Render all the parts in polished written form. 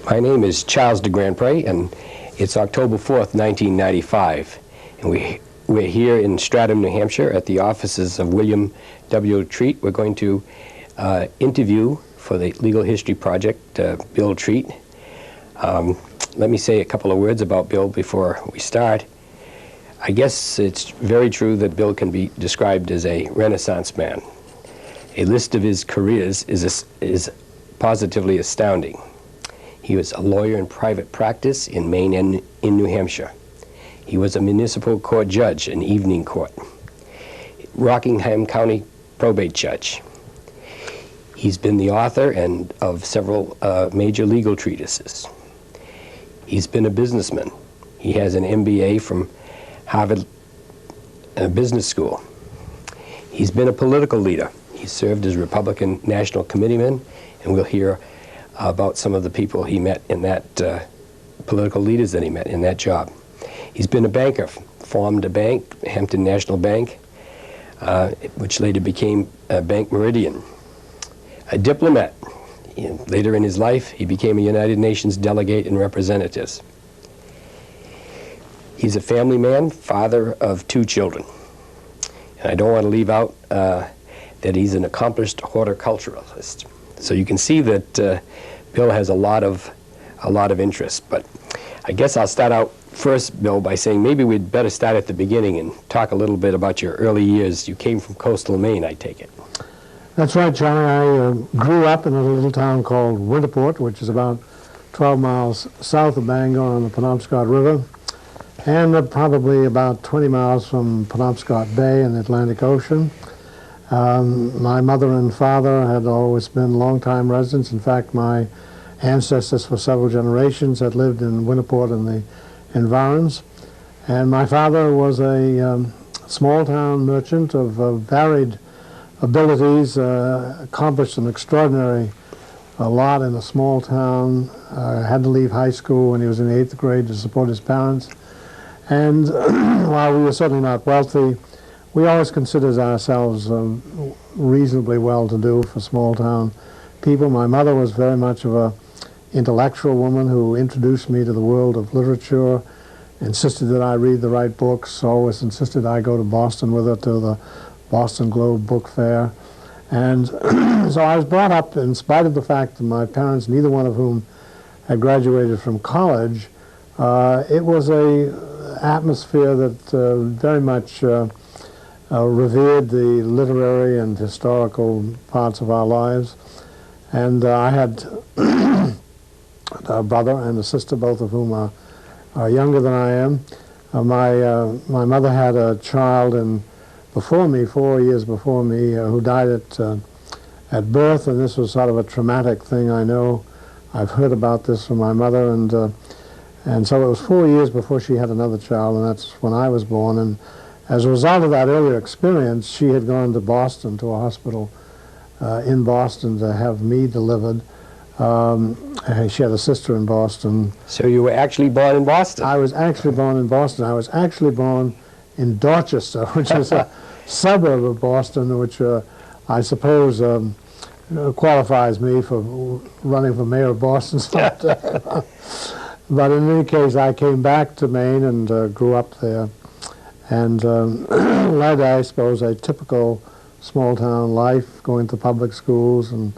My name is Charles de Grandpré, and it's October 4th, 1995. And we're here in Stratham, New Hampshire at the offices of William W. Treat. We're going to interview for the Legal History Project Bill Treat. Let me say a couple of words about Bill before we start. I guess it's very true that Bill can be described as a Renaissance man. A list of his careers is positively astounding. He was a lawyer in private practice in Maine and in New Hampshire. He was a municipal court judge in evening court, Rockingham County probate judge. He's been the author of several major legal treatises. He's been a businessman. He has an MBA from Harvard Business School. He's been a political leader. He served as Republican National Committeeman, and we'll hear about some of the people he met in that, political leaders that he met in that job. He's been a banker, formed a bank, Hampton National Bank, which later became Bank Meridian. A diplomat. Later in his life, he became a United Nations delegate and representative. He's a family man, father of 2 children. And I don't want to leave out that he's an accomplished horticulturalist. So you can see that Bill has a lot of interest. But I guess I'll start out first, Bill, by saying maybe we'd better start at the beginning and talk a little bit about your early years. You came from coastal Maine, I take it. That's right, Charlie. I grew up in a little town called Winterport, which is about 12 miles south of Bangor on the Penobscot River, and probably about 20 miles from Penobscot Bay in the Atlantic Ocean. My mother and father had always been longtime residents. In fact, my ancestors for several generations had lived in Winterport and the environs. And my father was a small-town merchant of varied abilities, accomplished an extraordinary lot in a small town, had to leave high school when he was in the 8th grade to support his parents. And while we were certainly not wealthy, we always considered ourselves reasonably well-to-do for small-town people. My mother was very much of an intellectual woman who introduced me to the world of literature, insisted that I read the right books, always insisted I go to Boston with her to the Boston Globe Book Fair. And so I was brought up, in spite of the fact that my parents, neither one of whom had graduated from college, it was a atmosphere that very much revered the literary and historical parts of our lives. And I had a brother and a sister, both of whom are younger than I am. My mother had a child before me, 4 years before me, who died at birth, and this was sort of a traumatic thing. I know I've heard about this from my mother, and so it was 4 years before she had another child, and that's when I was born. And as a result of that earlier experience, she had gone to Boston, to a hospital in Boston, to have me delivered. She had a sister in Boston. So you were actually born in Boston? I was actually born in Boston. I was actually born in Dorchester, which is a suburb of Boston, which I suppose qualifies me for running for mayor of Boston sometime. But in any case, I came back to Maine and grew up there, and led, I suppose, a typical small-town life, going to public schools and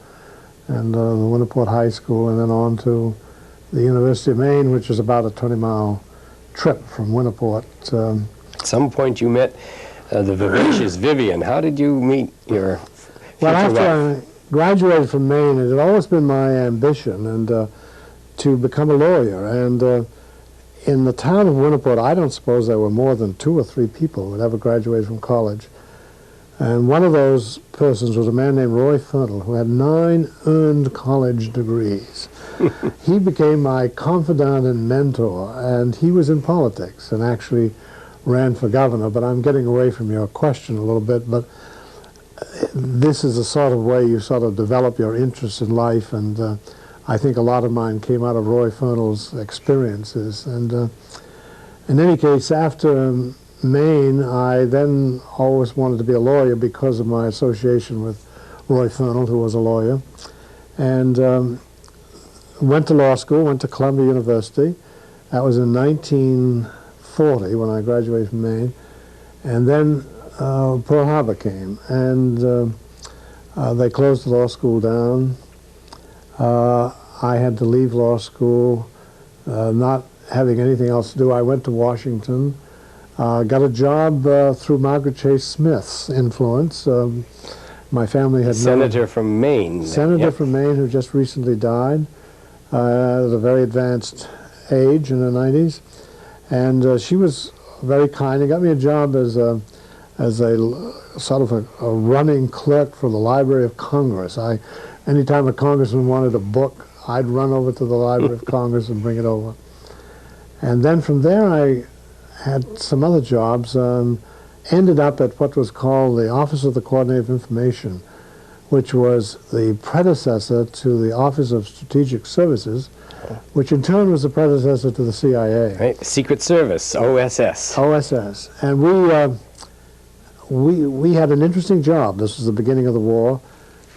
the Winterport High School, and then on to the University of Maine, which is about a 20-mile trip from Winterport. At some point you met the vivacious Vivian. How did you meet your Well, after wife? I graduated from Maine, it had always been my ambition to become a lawyer. And in the town of Winterport, I don't suppose there were more than 2 or 3 people who had ever graduated from college. And one of those persons was a man named Roy Fernald, who had 9 earned college degrees. He became my confidant and mentor, and he was in politics and actually ran for governor. But I'm getting away from your question a little bit, but this is the sort of way you sort of develop your interest in life, and I think a lot of mine came out of Roy Fernald's experiences. And in any case, after Maine, I then always wanted to be a lawyer because of my association with Roy Fernald, who was a lawyer. And went to law school, went to Columbia University. That was in 1940 when I graduated from Maine. And then Pearl Harbor came, and they closed the law school down. I had to leave law school, not having anything else to do. I went to Washington, got a job through Margaret Chase Smith's influence. My family had Senator from Maine. Senator from Maine who just recently died at a very advanced age in her 90s. And she was very kind and got me a job as a sort of a running clerk for the Library of Congress. Anytime a congressman wanted a book, I'd run over to the Library of Congress and bring it over. And then from there I had some other jobs. Ended up at what was called the Office of the Coordinator of Information, which was the predecessor to the Office of Strategic Services, which in turn was the predecessor to the CIA. Right, Secret Service, OSS. OSS. And we had an interesting job. This was the beginning of the war,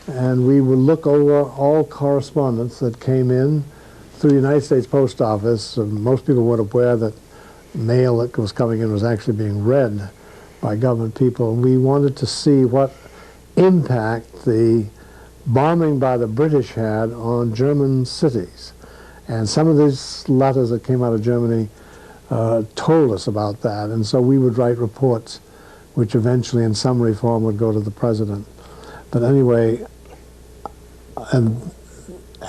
and we would look over all correspondence that came in through the United States Post Office. Most people weren't aware that mail that was coming in was actually being read by government people. We wanted to see what impact the bombing by the British had on German cities. And some of these letters that came out of Germany told us about that. And so we would write reports which eventually in summary form would go to the president. But anyway, and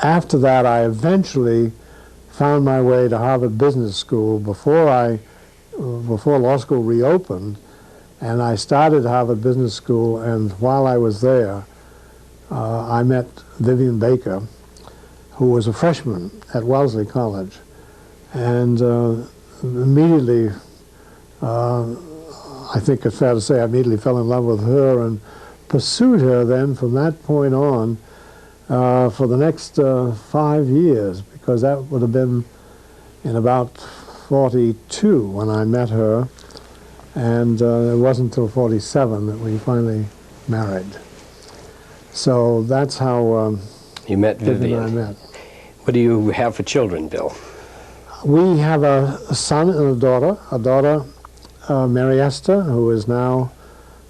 after that I eventually found my way to Harvard Business School before law school reopened. And I started Harvard Business School, and while I was there, I met Vivian Baker, who was a freshman at Wellesley College. And immediately, I think it's fair to say, I immediately fell in love with her and pursued her then from that point on for the next 5 years, because that would have been in about 42 when I met her. And it wasn't until 47 that we finally married. So that's how you met Vivian. and I met. What do you have for children, Bill? We have a son and a daughter, Mary Esther, who is now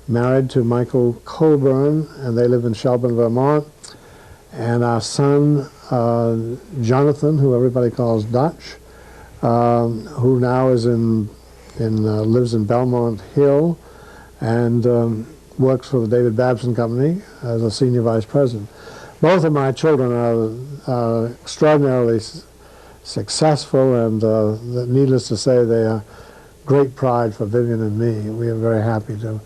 married to Michael Colburn, and they live in Shelburne, Vermont. And our son, Jonathan, who everybody calls Dutch, who now is lives in Belmont Hill and works for the David Babson Company as a senior vice president. Both of my children are extraordinarily successful, and needless to say, they are great pride for Vivian and me. We are very happy to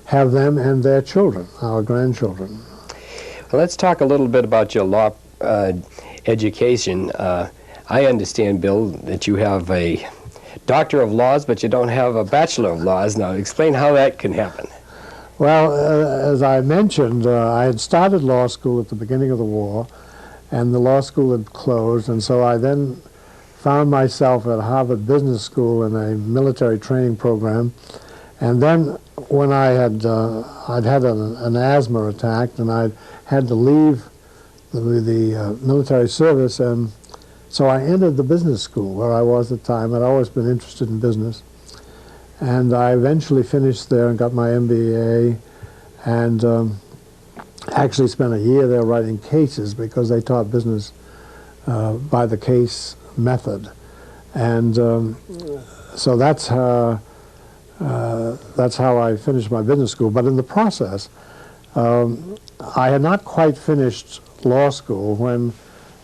have them and their children, our grandchildren. Well, let's talk a little bit about your law education. I understand, Bill, that you have a Doctor of Laws, but you don't have a Bachelor of Laws. Now, explain how that can happen. Well, as I mentioned, I had started law school at the beginning of the war, and the law school had closed, and so I then found myself at Harvard Business School in a military training program. And then when I'd had an asthma attack, and I'd had to leave the military service, and so I entered the business school where I was at the time. I'd always been interested in business. And I eventually finished there and got my MBA, and actually spent a year there writing cases because they taught business by the case method. And so that's how I finished my business school. But in the process, I had not quite finished law school when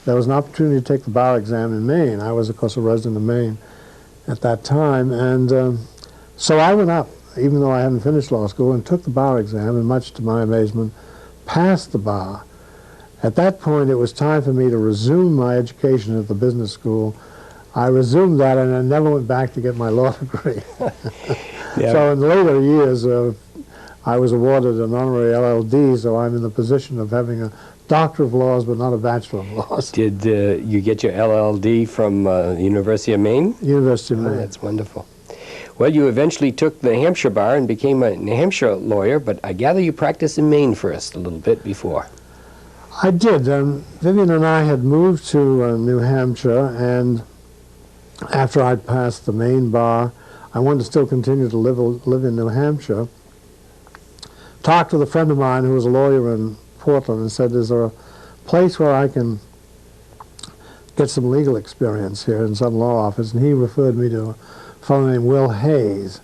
there was an opportunity to take the bar exam in Maine. I was, of course, a resident of Maine at that time. And so I went up, even though I hadn't finished law school, and took the bar exam, and much to my amazement, passed the bar. At that point, it was time for me to resume my education at the business school. I resumed that, and I never went back to get my law degree. Yeah. So in later years, I was awarded an honorary LLD, so I'm in the position of having a Doctor of Laws, but not a Bachelor of Laws. Did you get your LLD from the University of Maine? University of Maine. Oh, that's wonderful. Well, you eventually took the Hampshire bar and became a New Hampshire lawyer, but I gather you practiced in Maine first a little bit before. I did. Vivian and I had moved to New Hampshire, and after I'd passed the Maine bar, I wanted to still continue to live in New Hampshire. Talked with a friend of mine who was a lawyer in Portland and said, is there a place where I can get some legal experience here in some law office? And he referred me to a fellow named Will Hayes.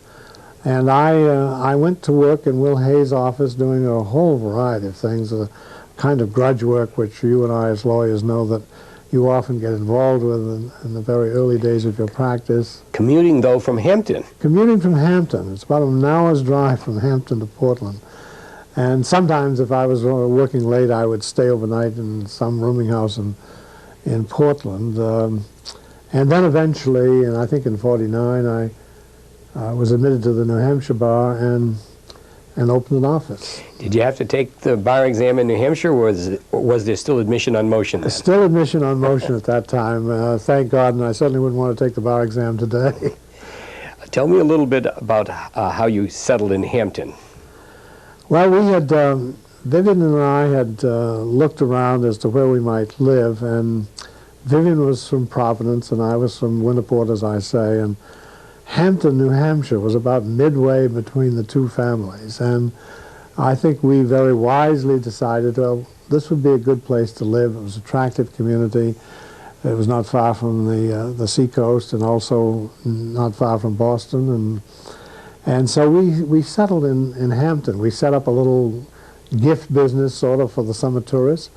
And I went to work in Will Hayes' office doing a whole variety of things, a kind of grudge work which you and I as lawyers know that you often get involved with in the very early days of your practice. Commuting, though, from Hampton. Commuting from Hampton. It's about an hour's drive from Hampton to Portland. And sometimes if I was working late, I would stay overnight in some rooming house in Portland. And then eventually, and I think in '49, I was admitted to the New Hampshire bar and opened an office. Did you have to take the bar exam in New Hampshire, or was there still admission on motion then? Still admission on motion at that time, thank God, and I certainly wouldn't want to take the bar exam today. Tell me a little bit about how you settled in Hampton. Well, we had, Vivian and I had looked around as to where we might live, and Vivian was from Providence and I was from Winterport, as I say, and Hampton, New Hampshire was about midway between the two families, and I think we very wisely decided, well, this would be a good place to live. It was an attractive community. It was not far from the seacoast and also not far from Boston, and so we settled in Hampton. We set up a little gift business sort of for the summer tourists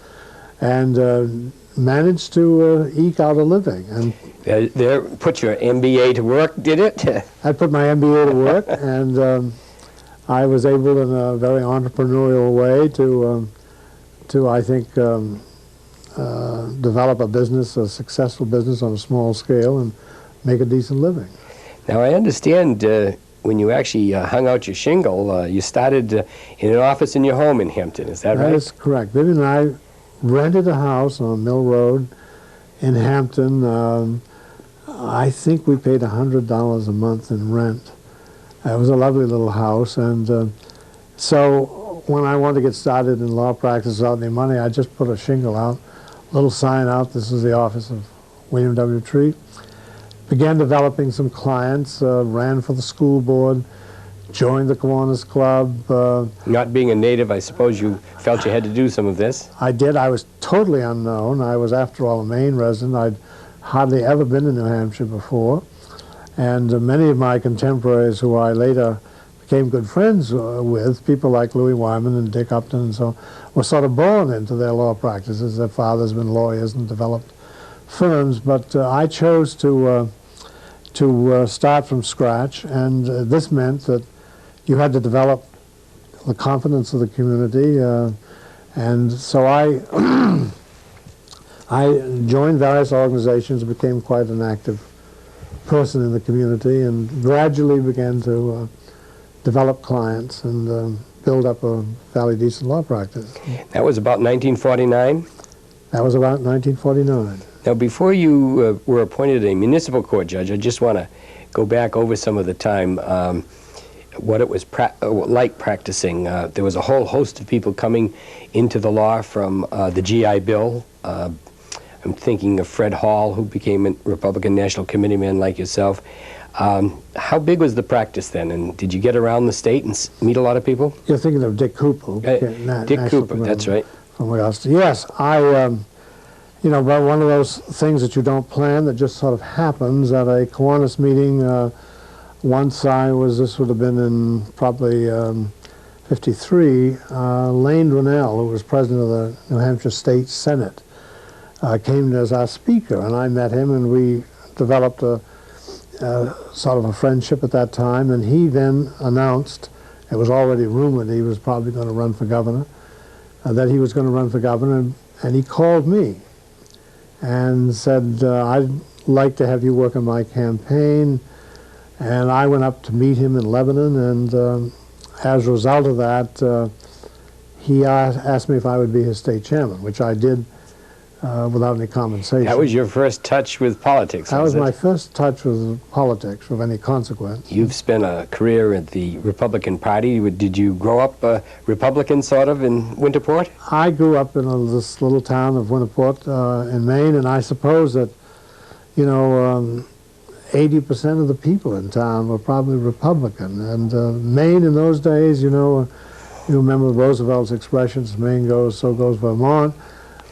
and managed to eke out a living. And There, put your MBA to work, did it? I put my MBA to work, and I was able in a very entrepreneurial way to I think, develop a business, a successful business on a small scale and make a decent living. Now, I understand when you actually hung out your shingle, you started in an office in your home in Hampton, is that right? That is correct. Vivian and I rented a house on Mill Road in Hampton. I think we paid $100 a month in rent. It was a lovely little house, and so when I wanted to get started in law practice without any money, I just put a shingle out, a little sign out, this is the office of William W. Treat. Began developing some clients, ran for the school board, joined the Kiwanis Club. Not being a native, I suppose you felt you had to do some of this? I did. I was totally unknown. I was, after all, a Maine resident. I'd hardly ever been to New Hampshire before. And many of my contemporaries who I later became good friends with, people like Louis Wyman and Dick Upton and so, were sort of born into their law practices. Their fathers been lawyers and developed firms, but I chose to start from scratch, and this meant that you had to develop the confidence of the community, and so I joined various organizations, became quite an active person in the community, and gradually began to develop clients and build up a fairly decent law practice. That was about 1949? That was about 1949. Now, before you were appointed a municipal court judge, I just want to go back over some of the time, what it was like practicing. There was a whole host of people coming into the law from the GI Bill. I'm thinking of Fred Hall, who became a Republican National Committeeman like yourself. How big was the practice then, and did you get around the state and meet a lot of people? You're thinking of Dick Cooper. Dick Cooper, that's right. From Augusta. Yes, you know, but one of those things that you don't plan that just sort of happens at a Kiwanis meeting. Once this would have been in probably '53, Lane Dronell, who was president of the New Hampshire State Senate, came as our speaker, and I met him, and we developed a sort of a friendship at that time, and he then announced, it was already rumored he was probably going to run for governor, that he was going to run for governor, and he called me and said, I'd like to have you work on my campaign. And I went up to meet him in Lebanon, and as a result of that, he asked me if I would be his state chairman, which I did without any compensation. That was your first touch with politics, That was it? my first touch with politics of any consequence. You've spent a career at the Republican Party. Did you grow up Republican, sort of, in Winterport? I grew up in this little town of Winterport in Maine, and I suppose that, 80% of the people in town were probably Republican. And Maine in those days, you remember Roosevelt's expressions, Maine goes, so goes Vermont.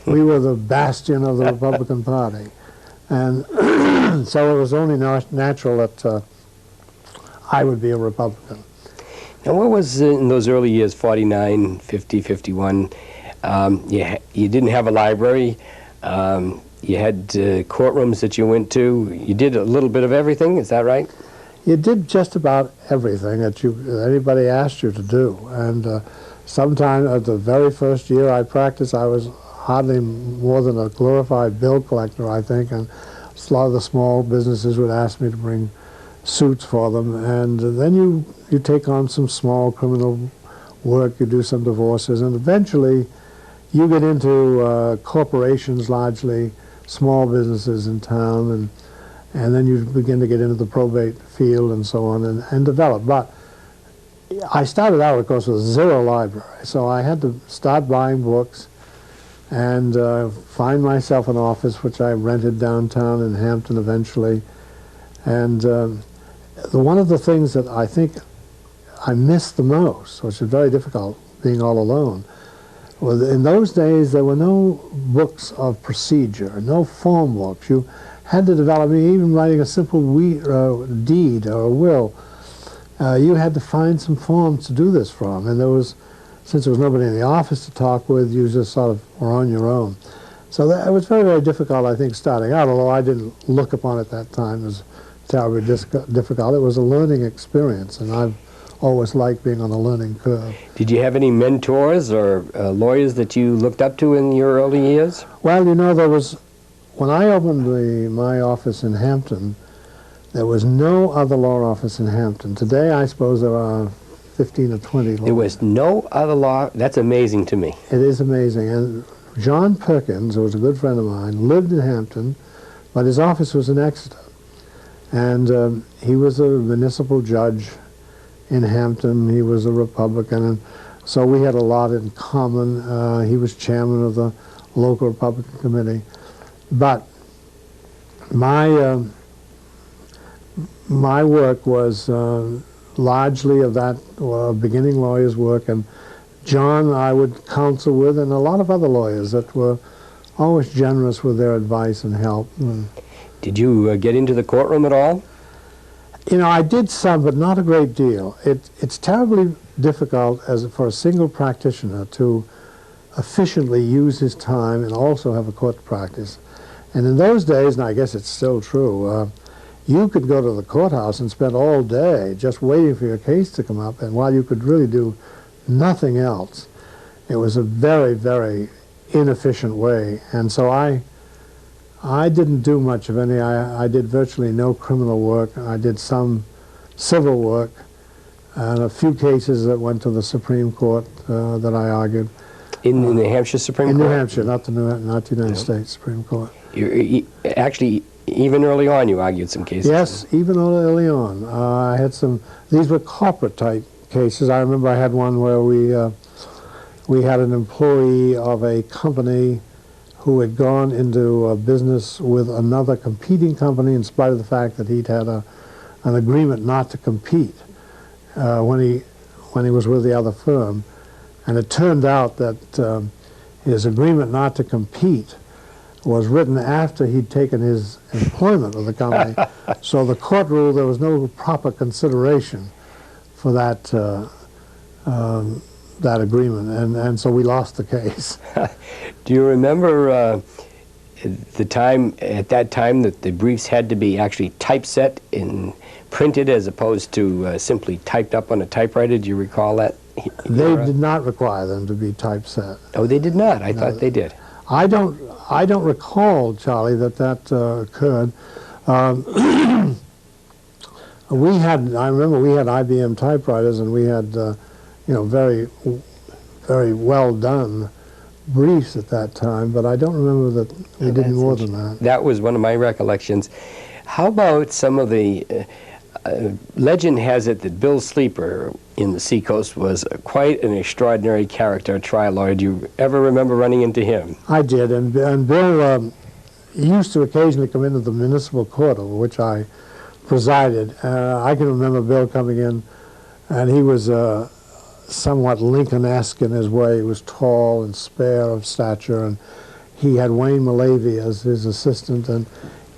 We were the bastion of the Republican Party. And so it was only natural that I would be a Republican. Now, what was in those early years, 49, 50, 51? You didn't have a library. You had courtrooms that you went to. You did a little bit of everything, is that right? You did just about everything that anybody asked you to do. And sometime at the very first year I practiced, I was hardly more than a glorified bill collector, I think, and a lot of the small businesses would ask me to bring suits for them. And then you take on some small criminal work, you do some divorces, and eventually you get into corporations largely, small businesses in town, and then you begin to get into the probate field and so on and develop. But I started out, of course, with zero library, so I had to start buying books and find myself an office, which I rented downtown in Hampton eventually. And one of the things that I think I missed the most, which is very difficult being all alone, was in those days there were no books of procedure, no form books. You had to develop, even writing a simple deed or a will, you had to find some forms to do this from. And since there was nobody in the office to talk with, you just sort of were on your own. So it was very, very difficult, I think, starting out, although I didn't look upon it that time as terribly difficult. It was a learning experience, and I've always liked being on a learning curve. Did you have any mentors or lawyers that you looked up to in your early years? Well, there was, when I opened my office in Hampton, there was no other law office in Hampton. Today, I suppose there are 15 or 20 lawyers. There was no other law? That's amazing to me. It is amazing. And John Perkins, who was a good friend of mine, lived in Hampton, but his office was in Exeter. And he was a municipal judge in Hampton. He was a Republican, and so we had a lot in common. He was chairman of the local Republican committee. But my work was largely of that beginning lawyer's work, and John I would counsel with, and a lot of other lawyers that were always generous with their advice and help. Did you get into the courtroom at all? I did some, but not a great deal. It's terribly difficult for a single practitioner to efficiently use his time and also have a court practice. And in those days, and I guess it's still true, you could go to the courthouse and spend all day just waiting for your case to come up, and while you could really do nothing else, it was a very, very inefficient way. And so I didn't do much of any. I did virtually no criminal work. I did some civil work and a few cases that went to the Supreme Court that I argued. In the New Hampshire Supreme Court? In New Hampshire, not the United States Supreme Court. Actually, even early on, you argued some cases. Yes, even early on. I had these were corporate-type cases. I remember I had one where we had an employee of a company who had gone into business with another competing company in spite of the fact that he'd had an agreement not to compete when he was with the other firm. And it turned out that his agreement not to compete was written after he'd taken his employment with the company. So the court ruled there was no proper consideration for that agreement, and so we lost the case. Do you remember at that time that the briefs had to be actually typeset and printed as opposed to simply typed up on a typewriter? Do you recall that? They did not require them to be typeset. Oh, they did not. I thought they did. I don't recall, Charlie, that occurred. I remember we had IBM typewriters, and we had very, very well done briefs at that time, but I don't remember that we did more than that. That was one of my recollections. How about some of the legend has it that Bill Sleeper in the Seacoast was quite an extraordinary character, a trial lawyer. Do you ever remember running into him? I did, and Bill he used to occasionally come into the municipal court over which I presided. I can remember Bill coming in, and he was somewhat Lincoln-esque in his way. He was tall and spare of stature, and he had Wayne Malavy as his assistant, and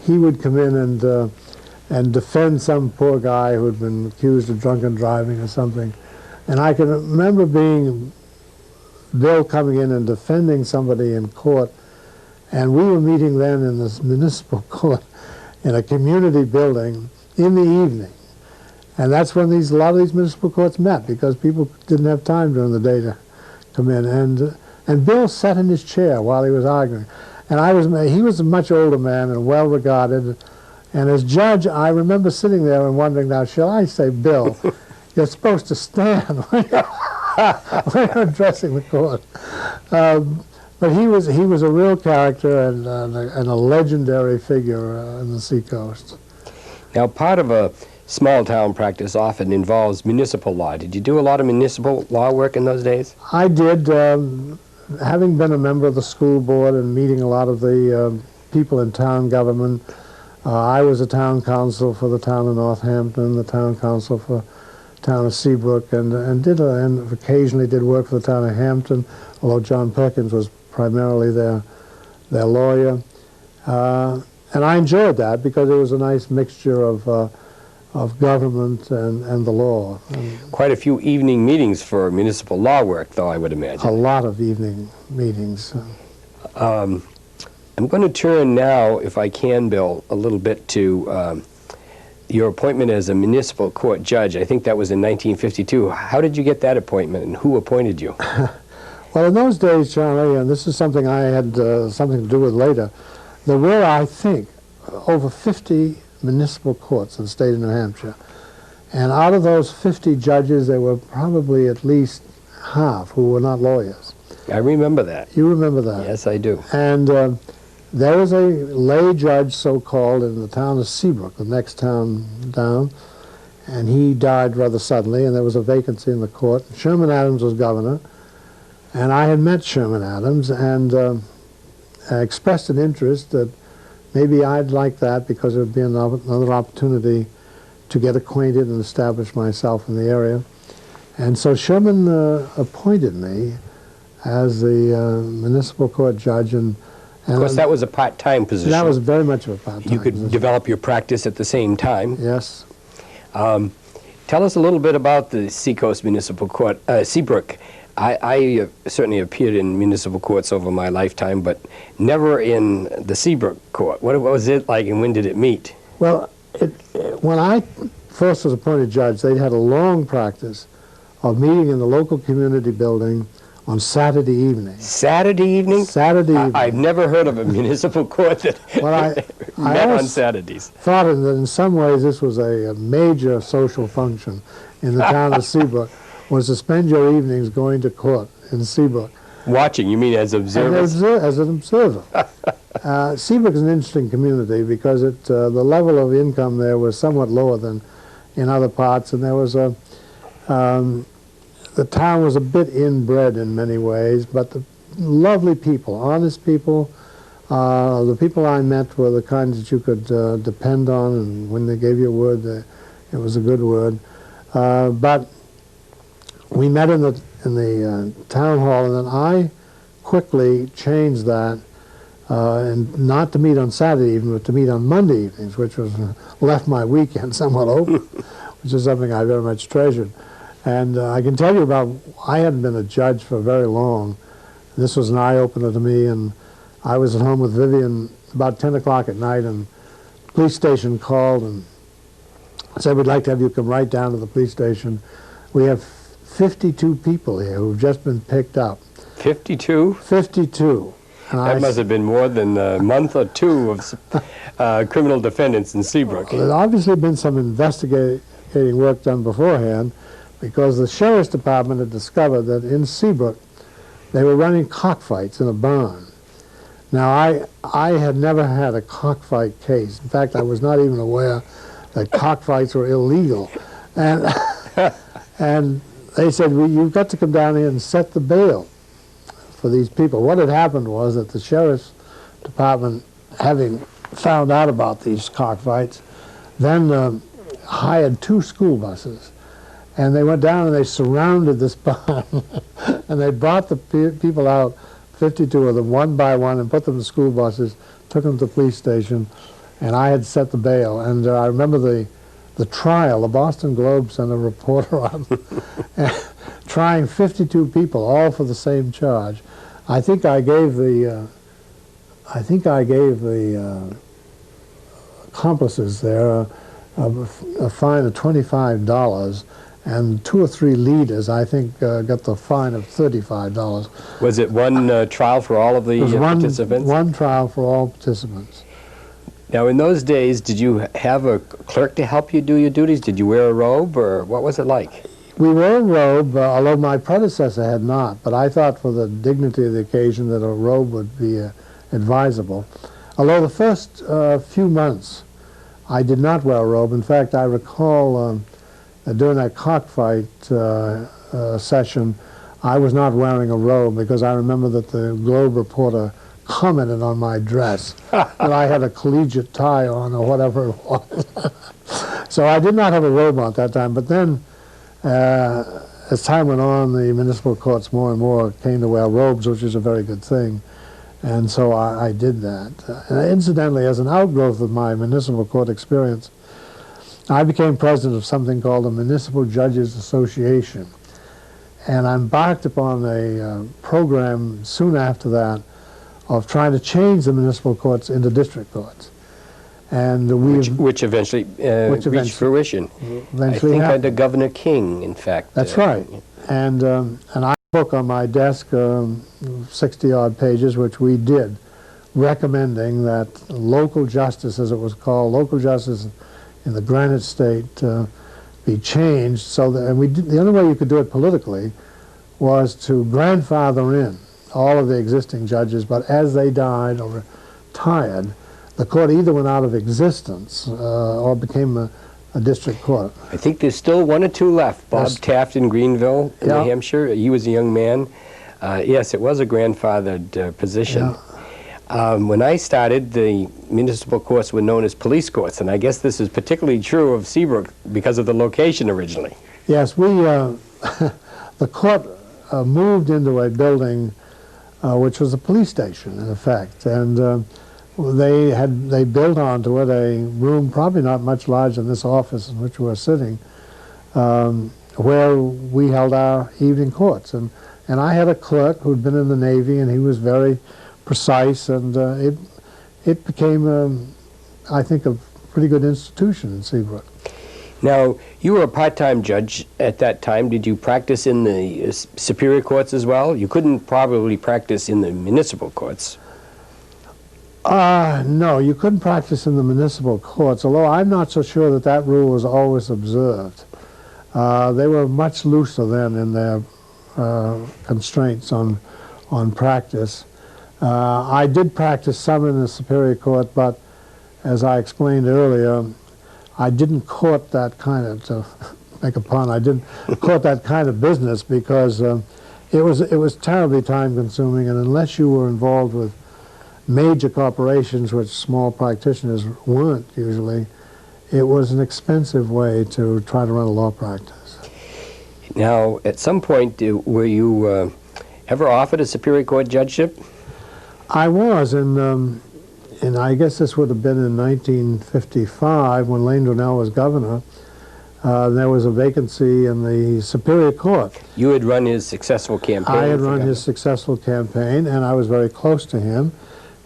he would come in and defend some poor guy who had been accused of drunken driving or something. And I can remember Bill coming in and defending somebody in court, and we were meeting then in this municipal court in a community building in the evening. And that's when a lot of these municipal courts met, because people didn't have time during the day to come in. And Bill sat in his chair while he was arguing. And he was a much older man and well regarded. And as judge, I remember sitting there and wondering, now, shall I say, Bill, you're supposed to stand when you're addressing the court. But he was a real character and a legendary figure in the Seacoast. Now, part of a small town practice often involves municipal law. Did you do a lot of municipal law work in those days? I did. Having been a member of the school board and meeting a lot of the people in town government, I was a town council for the town of Northampton, the town council for the town of Seabrook, and occasionally did work for the town of Hampton, although John Perkins was primarily their lawyer. And I enjoyed that because it was a nice mixture of government and the law. Quite a few evening meetings for municipal law work, though, I would imagine. A lot of evening meetings. I'm going to turn now, if I can, Bill, a little bit to your appointment as a municipal court judge. I think that was in 1952. How did you get that appointment, and who appointed you? Well, in those days, Charlie, and this is something I had something to do with later, there were, I think, over 50 municipal courts in the state of New Hampshire. And out of those 50 judges, there were probably at least half who were not lawyers. I remember that. You remember that? Yes, I do. And there was a lay judge, so-called, in the town of Seabrook, the next town down, and he died rather suddenly, and there was a vacancy in the court. Sherman Adams was governor, and I had met Sherman Adams and expressed an interest that maybe I'd like that because it would be another opportunity to get acquainted and establish myself in the area. And so Sherman appointed me as the municipal court judge. And of course, that was a part-time position. That was very much of a part-time You could position. develop your practice at the same time. Yes. Tell us a little bit about the Seacoast Municipal Court, Seabrook. I certainly appeared in municipal courts over my lifetime, but never in the Seabrook Court. What was it like, and when did it meet? Well, when I first was appointed judge, they'd had a long practice of meeting in the local community building on Saturday evening. Saturday evening? Saturday evening. I've never heard of a municipal court that met on Saturdays. Thought that in some ways this was a major social function in the town of Seabrook, was to spend your evenings going to court in Seabrook. Watching, you mean as observers? As an observer. Seabrook is an interesting community because the level of income there was somewhat lower than in other parts, and there was the town was a bit inbred in many ways, but the lovely people, honest people. The people I met were the kinds that you could depend on, and when they gave you a word, it was a good word. But we met in the town hall, and then I quickly changed that, and not to meet on Saturday evening, but to meet on Monday evenings, which was left my weekend somewhat open, which is something I very much treasured. And I can tell you I hadn't been a judge for very long. This was an eye-opener to me, and I was at home with Vivian about 10 o'clock at night, and the police station called and said, "We'd like to have you come right down to the police station. We have 52 people here who've just been picked up." 52? 52. And that must have been more than a month or two of criminal defendants in Seabrook. Well, there'd obviously been some investigating work done beforehand, because the sheriff's department had discovered that in Seabrook They were running cockfights in a barn. Now, I had never had a cockfight case. In fact, I was not even aware that cockfights were illegal. And, and they said, well, you've got to come down here and set the bail for these people. What had happened was that the sheriff's department, having found out about these cockfights, then hired 2 school buses. And they went down and they surrounded this barn. And they brought the people out, 52 of them, one by one, and put them in school buses, took them to the police station, and I had set the bail. And I remember the trial. The Boston Globe sent a reporter on trying 52 people, all for the same charge. I think I gave the accomplices there a fine of $25, and 2 or 3 leaders, I think, got the fine of $35. Was it one trial for all of the participants? One trial for all participants. Now, in those days, did you have a clerk to help you do your duties? Did you wear a robe, or what was it like? We wore a robe, although my predecessor had not, but I thought for the dignity of the occasion that a robe would be advisable. Although the first few months, I did not wear a robe. In fact, I recall during that cockfight session, I was not wearing a robe because I remember that the Globe reporter commented on my dress that I had a collegiate tie on or whatever it was. So I did not have a robe on at that time. But then, as time went on, the municipal courts more and more came to wear robes, which is a very good thing. And so I did that. And incidentally, as an outgrowth of my municipal court experience, I became president of something called the Municipal Judges Association. And I embarked upon a program soon after that of trying to change the municipal courts into district courts. And which eventually reached fruition. I think happened. under Governor King, in fact. That's right. And I have a book on my desk, 60-odd pages, which we did, recommending that local justice, as it was called, local justice in the Granite State be changed so that, and we did, the only way you could do it politically was to grandfather in all of the existing judges, but as they died or retired, the court either went out of existence or became a district court. I think there's still 1 or 2 left. Bob Yes. Taft in Greenville, in New Hampshire. He was a young man. Yes, it was a grandfathered position. Yeah. When I started, the municipal courts were known as police courts, and I guess this is particularly true of Seabrook because of the location originally. Yes, we, the court moved into a building which was a police station, in effect, and they built onto it a room probably not much larger than this office in which we were sitting, where we held our evening courts. And I had a clerk who'd been in the Navy, and he was very precise, and it became, I think, a pretty good institution in Seabrook. Now, you were a part-time judge at that time. Did you practice in the superior courts as well? You couldn't probably practice in the municipal courts. No, you couldn't practice in the municipal courts, although I'm not so sure that that rule was always observed. They were much looser then in their constraints on practice. I did practice some in the Superior Court, but as I explained earlier, I didn't court that kind of, to make a pun, I didn't court that kind of business because it was terribly time-consuming, and unless you were involved with major corporations, which small practitioners weren't usually, it was an expensive way to try to run a law practice. Now, at some point, were you ever offered a Superior Court judgeship? I was, and I guess this would have been in 1955 when Lane Donnell was governor. There was a vacancy in the Superior Court. You had run his successful campaign. I had run his successful campaign, and I was very close to him.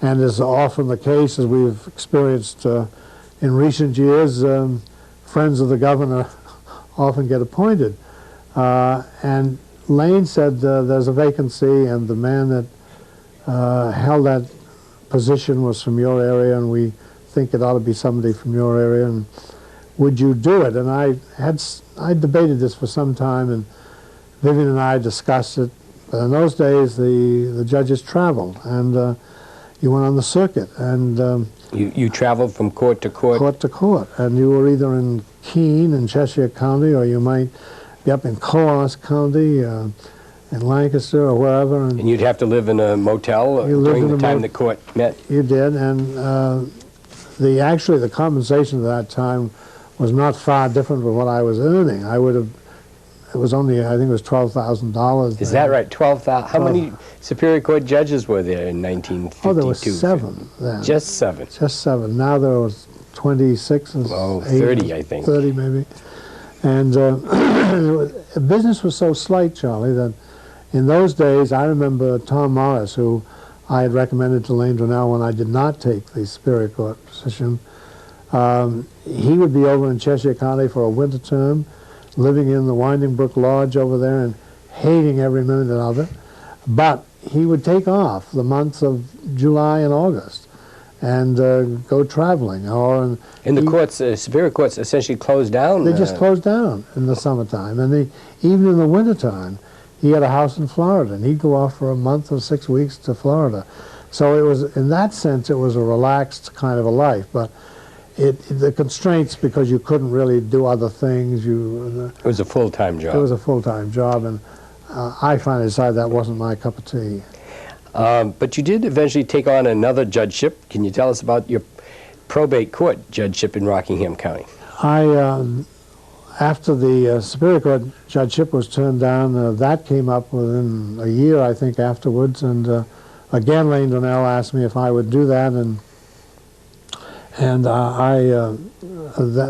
And as often the case, as we've experienced in recent years, friends of the governor often get appointed. And Lane said there's a vacancy, and the man that held that position was from your area, and we think it ought to be somebody from your area, and would you do it? And I debated this for some time, and Vivian and I discussed it. But in those days, the judges traveled, and you went on the circuit, and You traveled from court to court? court to court. And you were either in Keene in Cheshire County, or you might be up in Coos County, in Lancaster, or wherever. And you'd have to live in a motel You lived during in the a time the court met? You did, and actually the compensation at that time was not far different from what I was earning. It was only, I think it was $12,000. Is that right? 12,000? How many Superior Court judges were there in 1952? Oh, there were 7 then. Just 7? Just 7. Now there was 26 and Oh, 8, 30, I think. 30 maybe. And business was so slight, Charlie, that in those days, I remember Tom Morris, who I had recommended to Lane Donnell when I did not take the Superior Court position. He would be over in Cheshire County for a winter term, living in the Winding Brook Lodge over there and hating every minute of it. But he would take off the months of July and August and go traveling. And the courts, Superior Courts essentially closed down? They just closed down in the summertime. And even in the wintertime, he had a house in Florida, and he'd go off for a month or 6 weeks to Florida. So it was, in that sense, it was a relaxed kind of a life. But the constraints, because you couldn't really do other things. It was a full-time job. It was a full-time job, and I finally decided that wasn't my cup of tea. But you did eventually take on another judgeship. Can you tell us about your probate court judgeship in Rockingham County? After the Superior Court judgeship was turned down, that came up within a year, I think, afterwards. And again, Lane Donnell asked me if I would do that, and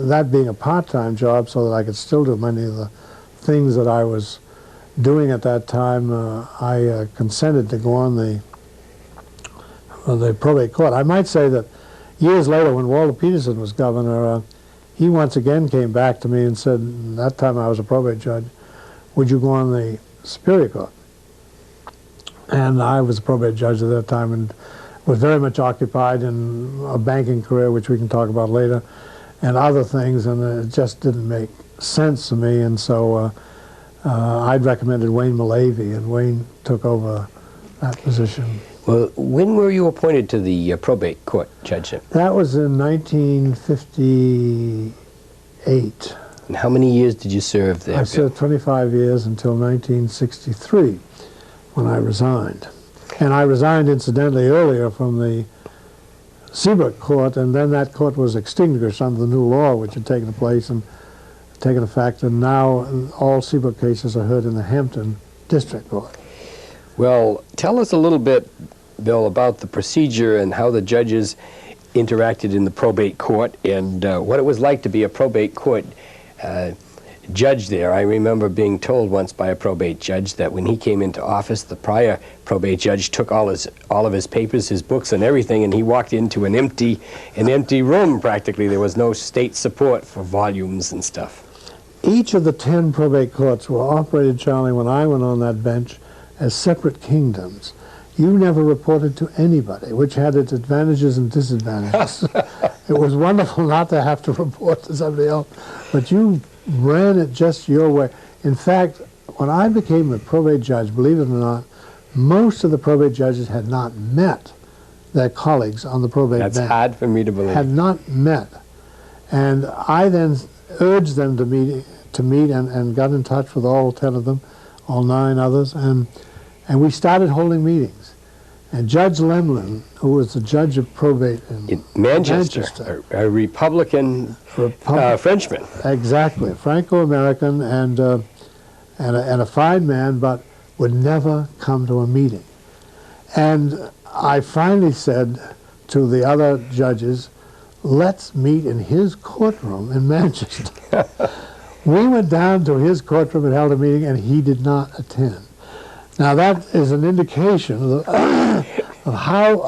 that being a part-time job, so that I could still do many of the things that I was doing at that time, I consented to go on the probate court. I might say that years later, when Walter Peterson was governor, he once again came back to me and said, that time I was a probate judge, would you go on the Superior Court? And I was a probate judge at that time and was very much occupied in a banking career, which we can talk about later, and other things, and it just didn't make sense to me. And so I'd recommended Wayne Malavey, and Wayne took over that position. Well, when were you appointed to the probate court judgeship? That was in 1958. And how many years did you serve there? I served 25 years until 1963, when I resigned. And I resigned, incidentally, earlier from the Seabrook Court, and then that court was extinguished under the new law, which had taken place and taken effect, and now all Seabrook cases are heard in the Hampton District Court. Well, tell us a little bit, Bill, about the procedure and how the judges interacted in the probate court, and what it was like to be a probate court judge there. I remember being told once by a probate judge that when he came into office, the prior probate judge took all of his papers, his books, and everything, and he walked into an empty room practically. There was no state support for volumes and stuff. Each of the 10 probate courts were operated, Charlie, when I went on that bench, as separate kingdoms. You never reported to anybody, which had its advantages and disadvantages. It was wonderful not to have to report to somebody else, but you ran it just your way. In fact, when I became the probate judge, believe it or not, most of the probate judges had not met their colleagues on the probate bench. That's hard for me to believe. Had not met. And I then urged them to meet and got in touch with all 10 of them, all 9 others, and we started holding meetings. And Judge Lemlin, who was the judge of probate in Manchester, a Republican Frenchman. Exactly, Franco-American, and a fine man, but would never come to a meeting. And I finally said to the other judges, let's meet in his courtroom in Manchester. We went down to his courtroom and held a meeting, and he did not attend. Now that is an indication of how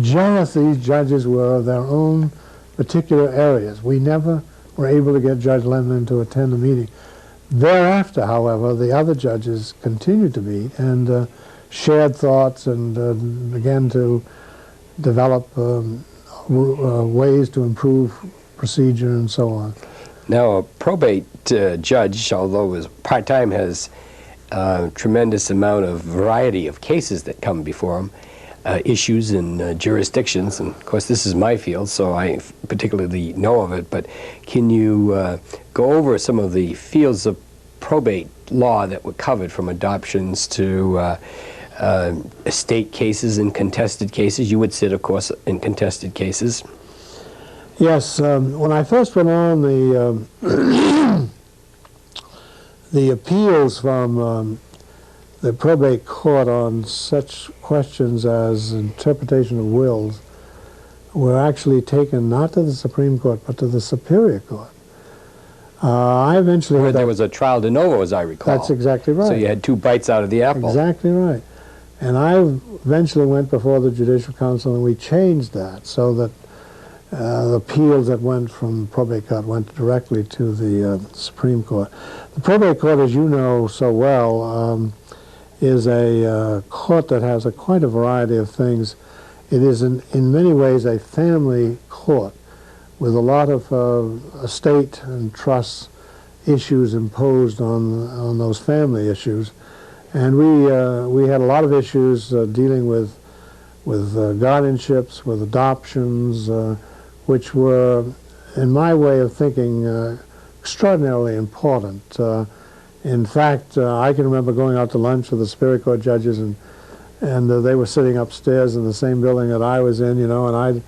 jealous these judges were of their own particular areas. We never were able to get Judge Lemlin to attend the meeting. Thereafter, however, the other judges continued to meet and shared thoughts and began to develop ways to improve procedure and so on. Now, a probate judge, although is part-time, has tremendous amount of variety of cases that come before them, issues and jurisdictions. And of course, this is my field, so I particularly know of it. But can you go over some of the fields of probate law that were covered, from adoptions to estate cases and contested cases? You would sit, of course, in contested cases. Yes, when I first went on the appeals from the probate court on such questions as interpretation of wills were actually taken not to the Supreme Court but to the Superior Court. I eventually Where had there was a trial de novo, as I recall. That's exactly right. So you had two bites out of the apple. Exactly right. And I eventually went before the Judicial Council, and we changed that so that the appeals that went from probate court went directly to the Supreme Court. The probate court, as you know so well, is a court that has quite a variety of things. It is in many ways a family court with a lot of estate and trust issues imposed on those family issues. And we had a lot of issues dealing with guardianships, with adoptions, which were, in my way of thinking, extraordinarily important. In fact, I can remember going out to lunch with the Superior Court judges, and they were sitting upstairs in the same building that I was in, and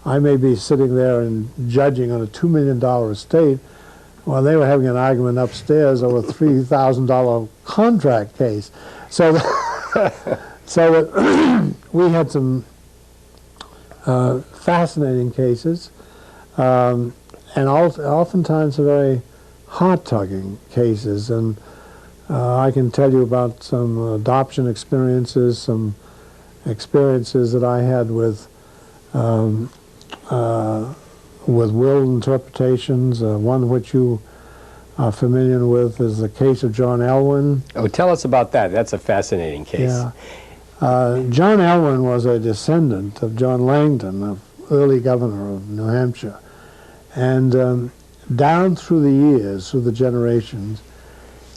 I may be sitting there and judging on a $2 million estate while they were having an argument upstairs over a $3,000 contract case. So, we had some fascinating cases, and oftentimes very heart-tugging cases. And I can tell you about some adoption experiences, some experiences that I had with will interpretations. One which you are familiar with is the case of John Elwyn. Oh, tell us about that. That's a fascinating case. Yeah. John Elwyn was a descendant of John Langdon, the early governor of New Hampshire. And down through the years, through the generations,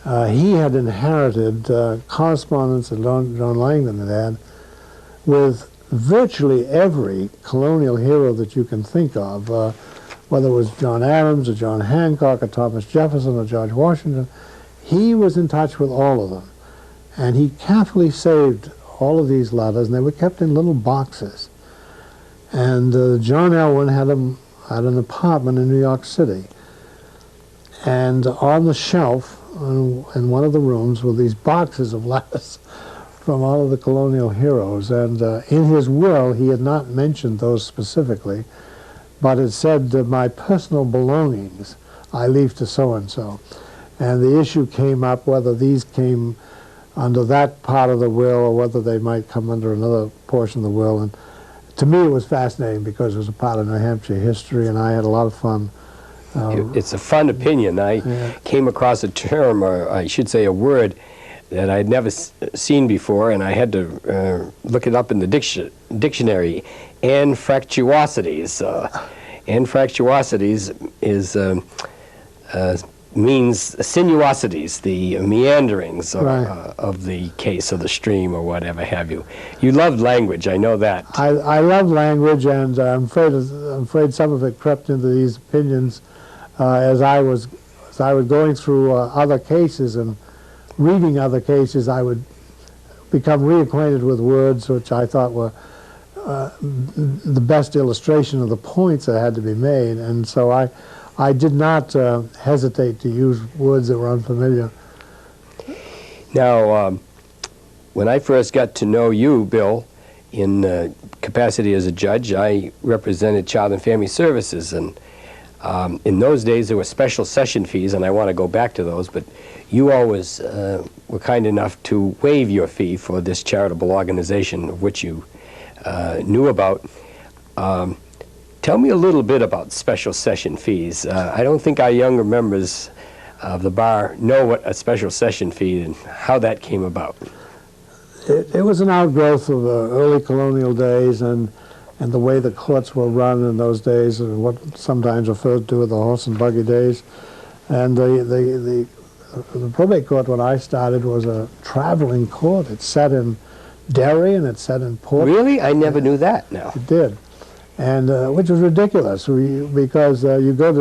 he had inherited correspondence that John Langdon had with virtually every colonial hero that you can think of, whether it was John Adams or John Hancock or Thomas Jefferson or George Washington. He was in touch with all of them. And he carefully saved all of these letters, and they were kept in little boxes. And John Elwyn had an apartment in New York City. And on the shelf in one of the rooms were these boxes of letters from all of the colonial heroes. And in his will, he had not mentioned those specifically, but it said that my personal belongings I leave to so-and-so. And the issue came up whether these came under that part of the will or whether they might come under another portion of the will. And to me, it was fascinating because it was a part of New Hampshire history, and I had a lot of fun. It's a fun opinion. I came across a term, or I should say a word, that I'd never seen before, and I had to look it up in the dictionary. Anfractuosities. Anfractuosities means sinuosities, the meanderings of the case of the stream or whatever have you. You loved language, I know that. I love language, and I'm afraid some of it crept into these opinions as I was going through other cases and reading other cases. I would become reacquainted with words which I thought were the best illustration of the points that had to be made, and so I did not hesitate to use words that were unfamiliar. Now, when I first got to know you, Bill, in capacity as a judge, I represented Child and Family Services, and in those days there were special session fees, and I want to go back to those, but you always were kind enough to waive your fee for this charitable organization of which you knew about. Tell me a little bit about special session fees. I don't think our younger members of the bar know what a special session fee and how that came about. It was an outgrowth of early colonial days and the way the courts were run in those days, and what sometimes referred to as the horse and buggy days. And the the probate court when I started was a traveling court. It sat in Derry and it sat in Portland. Really? I never knew that now. It did, and which was ridiculous because you go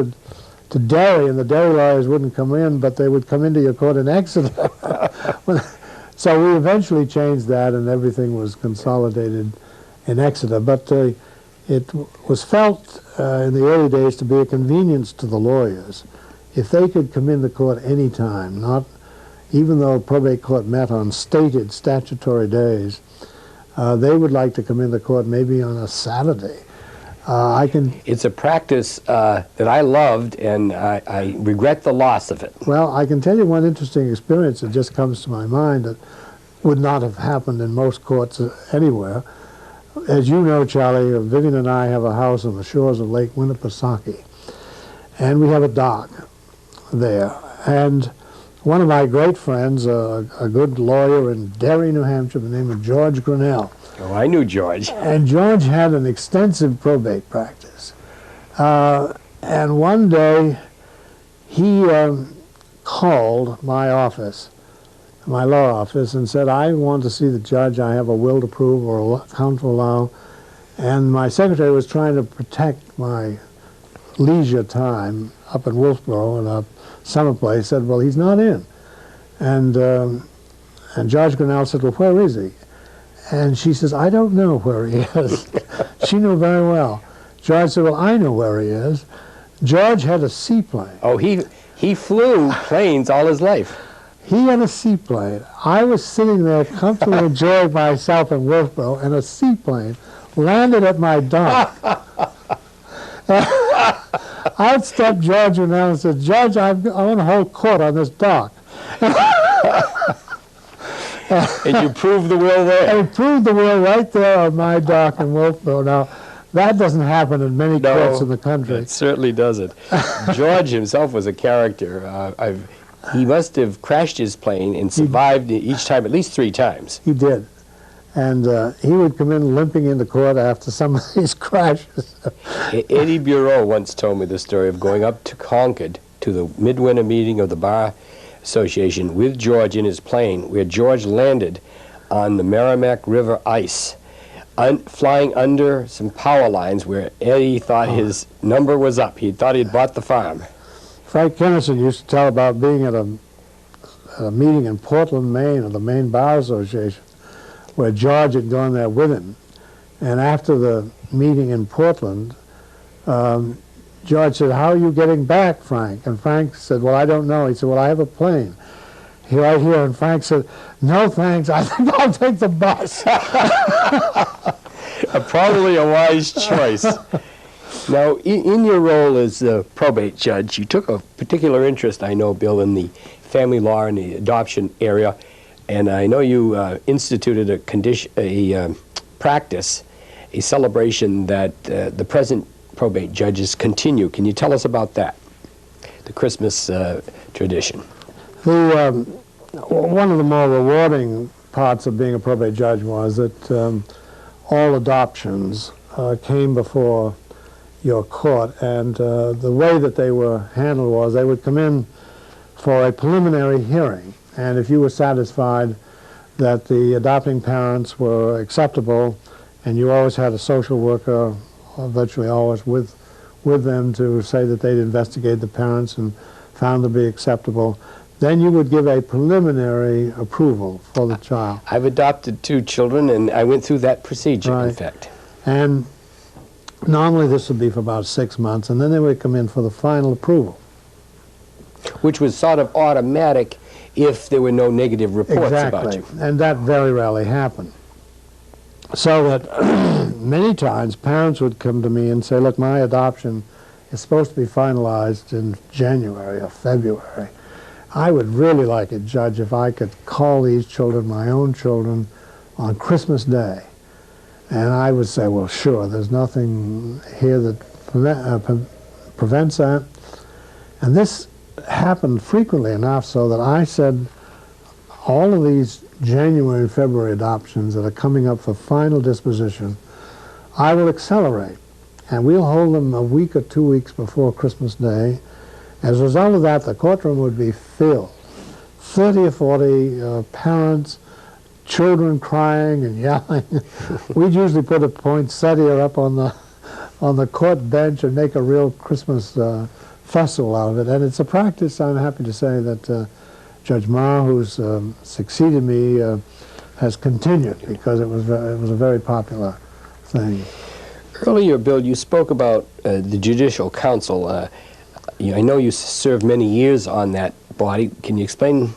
to Derry and the Derry lawyers wouldn't come in, but they would come into your court in Exeter. So we eventually changed that, and everything was consolidated in Exeter. But it was felt in the early days to be a convenience to the lawyers if they could come in the court any time, not even though probate court met on stated statutory days. They would like to come in the court maybe on a Saturday. It's a practice that I loved, and I regret the loss of it. Well, I can tell you one interesting experience that just comes to my mind that would not have happened in most courts anywhere. As you know, Charlie, Vivian and I have a house on the shores of Lake Winnipesaukee, and we have a dock there. And one of my great friends, a good lawyer in Derry, New Hampshire, by the name of George Grinnell. Oh, I knew George. And George had an extensive probate practice. And one day, he called my office, my law office, and said, I want to see the judge. I have a will to prove or a count to allow. And my secretary was trying to protect my leisure time up in Wolfboro in a summer place, said, well, he's not in. And George Grinnell said, well, where is he? And she says, I don't know where he is. She knew very well. George said, well, I know where he is. George had a seaplane. Oh, he flew planes all his life. He had a seaplane. I was sitting there comfortably enjoying myself in Wolfboro, and a seaplane landed at my dock. Out stepped George Grinnell and said, George, I want to hold court on this dock. And you proved the will there. I proved the will right there on my dock in Wolfboro. Now, that doesn't happen in many courts in the country. It certainly doesn't. George himself was a character. He must have crashed his plane and survived each time at least 3 times. He did. And he would come in limping into court after some of these crashes. Eddie Bureau once told me the story of going up to Concord to the midwinter meeting of the Bar Association with George in his plane, where George landed on the Merrimack River ice, flying under some power lines where Eddie thought his number was up. He thought he'd bought the farm. Frank Kennison used to tell about being at a meeting in Portland, Maine, of the Maine Bar Association, where George had gone there with him. And after the meeting in Portland, George said, how are you getting back, Frank? And Frank said, well, I don't know. He said, well, I have a plane right here. And Frank said, no, thanks. I think I'll take the bus. Probably a wise choice. Now, in your role as a probate judge, you took a particular interest, I know, Bill, in the family law and the adoption area. And I know you instituted a practice, a celebration that the present probate judges continue. Can you tell us about that, the Christmas tradition? One of the more rewarding parts of being a probate judge was that all adoptions came before your court, and the way that they were handled was they would come in for a preliminary hearing, and if you were satisfied that the adopting parents were acceptable, and you always had a social worker virtually always with them to say that they'd investigated the parents and found to be acceptable, then you would give a preliminary approval for the child. I've adopted 2 children, and I went through that procedure, in fact. And normally this would be for about 6 months, and then they would come in for the final approval. Which was sort of automatic if there were no negative reports about you. And that very rarely happened. So that many times parents would come to me and say, look, my adoption is supposed to be finalized in January or February. I would really like it, Judge, if I could call these children my own children on Christmas Day. And I would say, well, sure, there's nothing here that prevents that. And this happened frequently enough so that I said, all of these January and February adoptions that are coming up for final disposition, I will accelerate. And we'll hold them a week or 2 weeks before Christmas Day. As a result of that, the courtroom would be filled. 30 or 40 parents, children crying and yelling. We'd usually put a poinsettia up on the court bench and make a real Christmas festival out of it. And it's a practice, I'm happy to say, that Judge Ma, who's succeeded me, has continued, because it was a very popular thing. Earlier, Bill, you spoke about the Judicial Council. I know you served many years on that body. Can you explain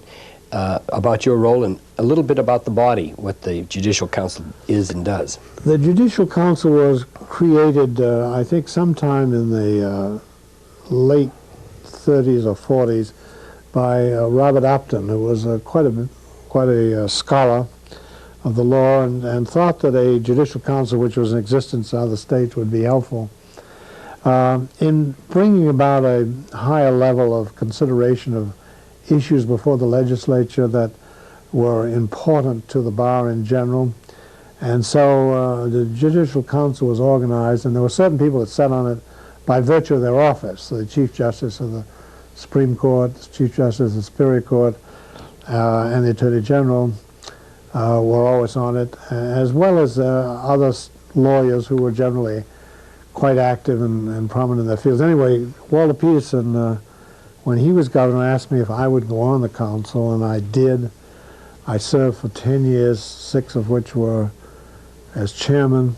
about your role and a little bit about the body, what the Judicial Council is and does? The Judicial Council was created, I think, sometime in the late 30s or 40s by Robert Upton, who was quite a scholar of the law, and thought that a Judicial Council, which was in existence in other states, would be helpful in bringing about a higher level of consideration of issues before the legislature that were important to the bar in general. And so the Judicial Council was organized, and there were certain people that sat on it by virtue of their office. The Chief Justice of the Supreme Court, the Chief Justice of the Superior Court, and the Attorney General were always on it, as well as other lawyers who were generally quite active and prominent in their fields. Anyway, Walter Peterson, when he was governor, asked me if I would go on the council, and I did. I served for 10 years, 6 of which were as chairman,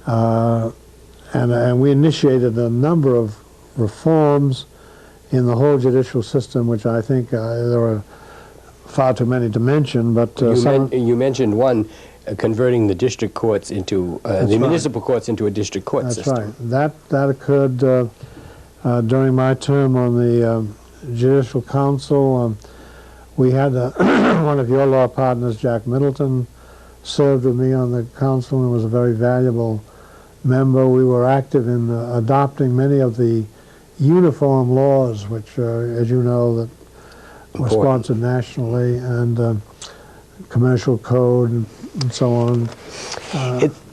and we initiated a number of reforms in the whole judicial system, which I think there are far too many to mention, but you mentioned one, converting the district courts into municipal courts into a district court system. That's right. That occurred during my term on the Judicial Council. We had one of your law partners, Jack Middleton, served with me on the council and was a very valuable member. We were active in adopting many of the uniform laws, which, as you know, that were sponsored nationally, and commercial code and so on.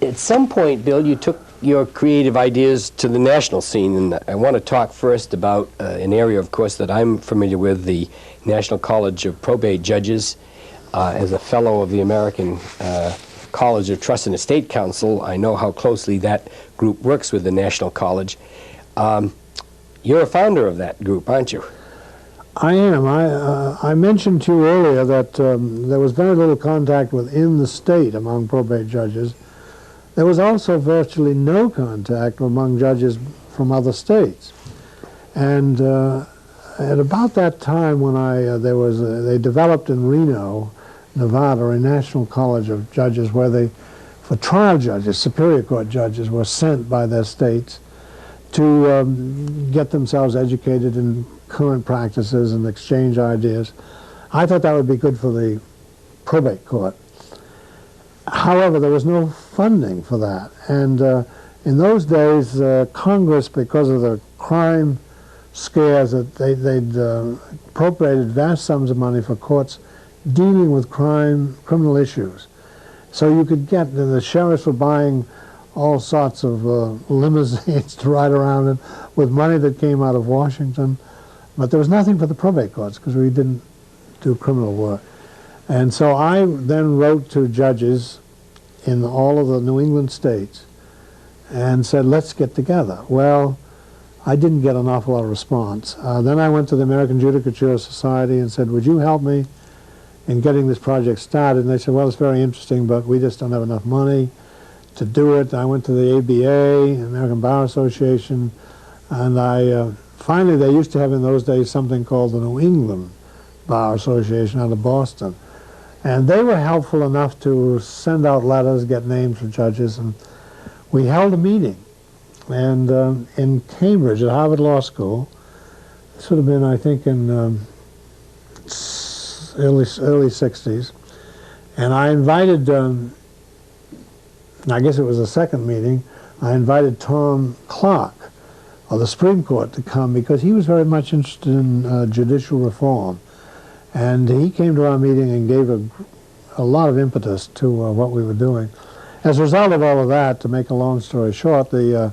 At some point, Bill, you took your creative ideas to the national scene, and I want to talk first about an area, of course, that I'm familiar with, the National College of Probate Judges. As a fellow of the American College of Trust and Estate Council, I know how closely that group works with the National College. You're a founder of that group, aren't you? I am. I mentioned to you earlier that there was very little contact within the state among probate judges. There was also virtually no contact among judges from other states. And at about that time when they developed in Reno, Nevada, a National College of Judges where for trial judges, Superior Court judges, were sent by their states to get themselves educated in current practices and exchange ideas. I thought that would be good for the probate court. However, there was no funding for that. And in those days, Congress, because of the crime scares, that they'd appropriated vast sums of money for courts dealing with criminal issues. So you could get, the sheriffs were buying all sorts of limousines to ride around in with money that came out of Washington. But there was nothing for the probate courts because we didn't do criminal work. And so I then wrote to judges in all of the New England states and said, let's get together. Well, I didn't get an awful lot of response. Then I went to the American Judicature Society and said, would you help me in getting this project started? And they said, well, it's very interesting, but we just don't have enough money to do it. I went to the ABA, American Bar Association, and finally, they used to have in those days something called the New England Bar Association out of Boston. And they were helpful enough to send out letters, get names for judges, and we held a meeting. And in Cambridge at Harvard Law School, this would have been, I think, in early 60s, and I invited, I guess it was the second meeting, I invited Tom Clark of the Supreme Court to come because he was very much interested in judicial reform. And he came to our meeting and gave a lot of impetus to what we were doing. As a result of all of that, to make a long story short, the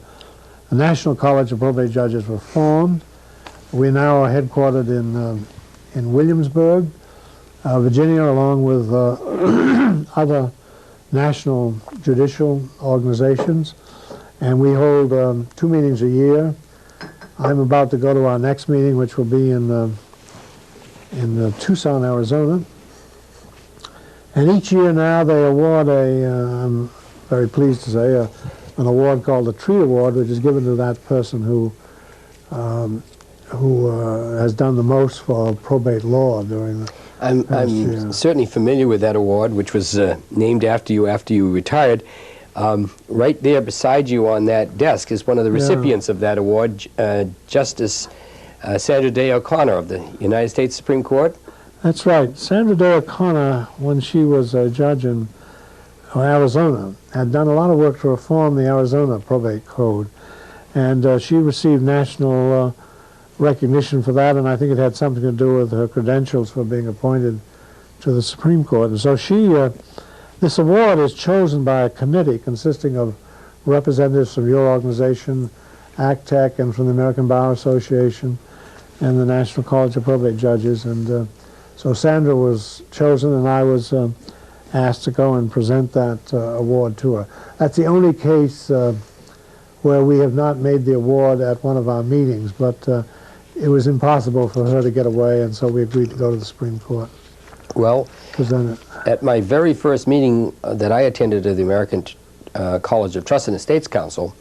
National College of Probate Judges were formed. We now are headquartered in Williamsburg, Virginia, along with other national judicial organizations, and we hold 2 meetings a year. I'm about to go to our next meeting, which will be in Tucson, Arizona. And each year now they award I'm very pleased to say, an award called the Tree Award, which is given to that person who has done the most for probate law during the I'm certainly familiar with that award, which was named after you retired. Right there beside you on that desk is one of the recipients of that award, Justice Sandra Day O'Connor of the United States Supreme Court. That's right. Sandra Day O'Connor, when she was a judge in Arizona, had done a lot of work to reform the Arizona probate code. And she received national recognition for that, and I think it had something to do with her credentials for being appointed to the Supreme Court. And so this award is chosen by a committee consisting of representatives from your organization, ACTEC, and from the American Bar Association, and the National College of Probate Judges. And so Sandra was chosen, and I was asked to go and present that award to her. That's the only case where we have not made the award at one of our meetings, but it was impossible for her to get away, and so we agreed to go to the Supreme Court. Well, present it. At my very first meeting that I attended at the American College of Trust and Estates Council,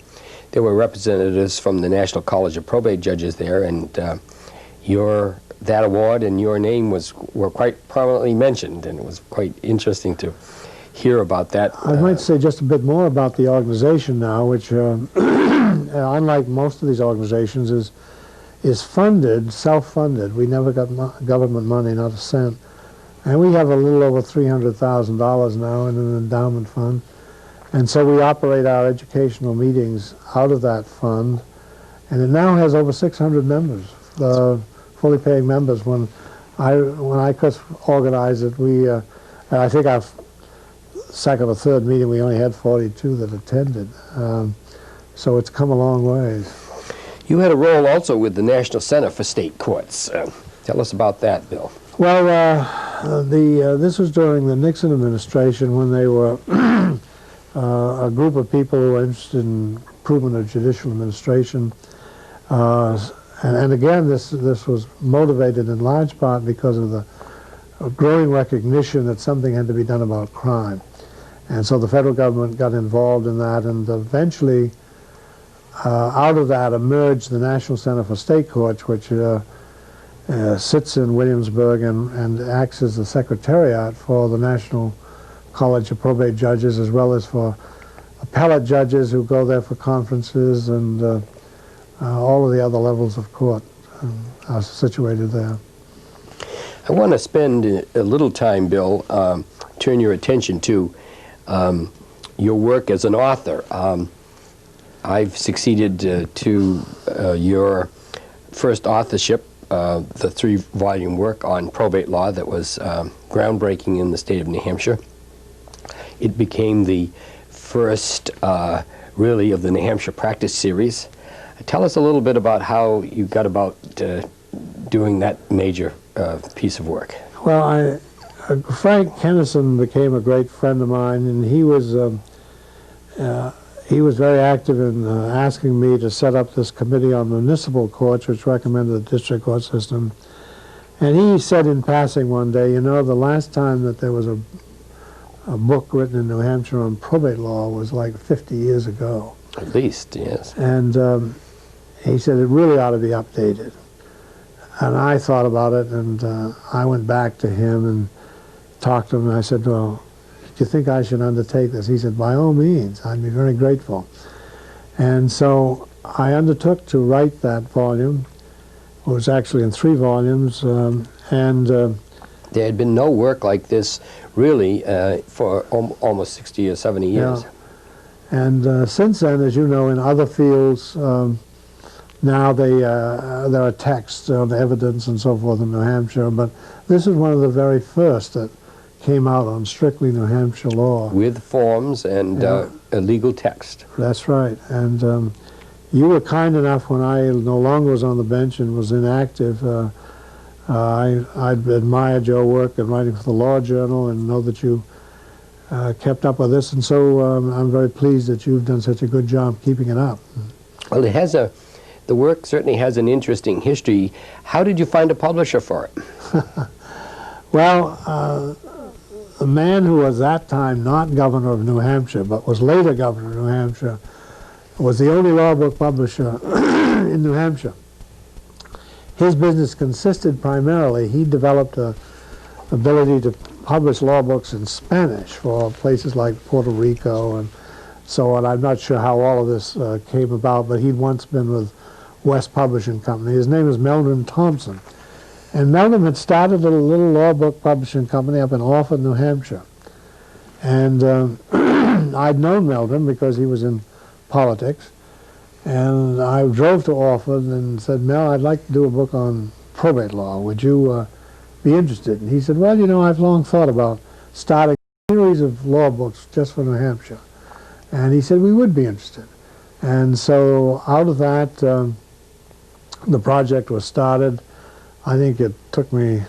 there were representatives from the National College of Probate Judges there, and that award and your name were quite prominently mentioned, and it was quite interesting to hear about that. I might say just a bit more about the organization now, which, unlike most of these organizations, is funded, self-funded. We never got government money, not a cent. And we have a little over $300,000 now in an endowment fund. And so we operate our educational meetings out of that fund. And it now has over 600 members, fully paying members. When I first organized it, I think our second or third meeting, we only had 42 that attended. So it's come a long ways. You had a role also with the National Center for State Courts. Tell us about that, Bill. Well, this was during the Nixon administration, when they were a group of people who were interested in improvement of judicial administration. And again, this was motivated in large part because of the growing recognition that something had to be done about crime. And so the federal government got involved in that, and eventually out of that emerged the National Center for State Courts, which sits in Williamsburg and acts as the secretariat for the National College of Probate Judges, as well as for appellate judges who go there for conferences, and all of the other levels of court are situated there. I want to spend a little time, Bill, turn your attention to your work as an author. I've succeeded to your first authorship, the 3-volume work on probate law that was groundbreaking in the state of New Hampshire. It became the first, really, of the New Hampshire Practice Series. Tell us a little bit about how you got about doing that major piece of work. Well, Frank Kennison became a great friend of mine, and he was very active in asking me to set up this committee on municipal courts, which recommended the district court system. And he said in passing one day, you know, the last time that there was a book written in New Hampshire on probate law was like 50 years ago. At least, yes. And he said it really ought to be updated. And I thought about it, and I went back to him and talked to him, and I said, well, do you think I should undertake this? He said, by all means, I'd be very grateful. And so I undertook to write that volume. It was actually in 3 volumes, there had been no work like this, really, for almost 60 or 70 years. Yeah. And since then, as you know, in other fields, now there are texts of evidence and so forth in New Hampshire, but this is one of the very first that came out on strictly New Hampshire law. With forms and a legal text. That's right. And you were kind enough, when I no longer was on the bench and was inactive, I've admired your work in writing for the Law Journal and know that you kept up with this, and so I'm very pleased that you've done such a good job keeping it up. Well, the work certainly has an interesting history. How did you find a publisher for it? Well, the man who was at that time not governor of New Hampshire, but was later governor of New Hampshire, was the only law book publisher in New Hampshire. His business consisted primarily, he developed an ability to publish law books in Spanish for places like Puerto Rico and so on. I'm not sure how all of this came about, but he'd once been with West Publishing Company. His name is Meldrum Thompson. And Meldrum had started a little law book publishing company up in Orford, New Hampshire. And I'd known Meldrum because he was in politics. And I drove to Orford and said, Mel, I'd like to do a book on probate law. Would you be interested? And he said, well, you know, I've long thought about starting a series of law books just for New Hampshire. And he said we would be interested. And so out of that, the project was started. I think it took me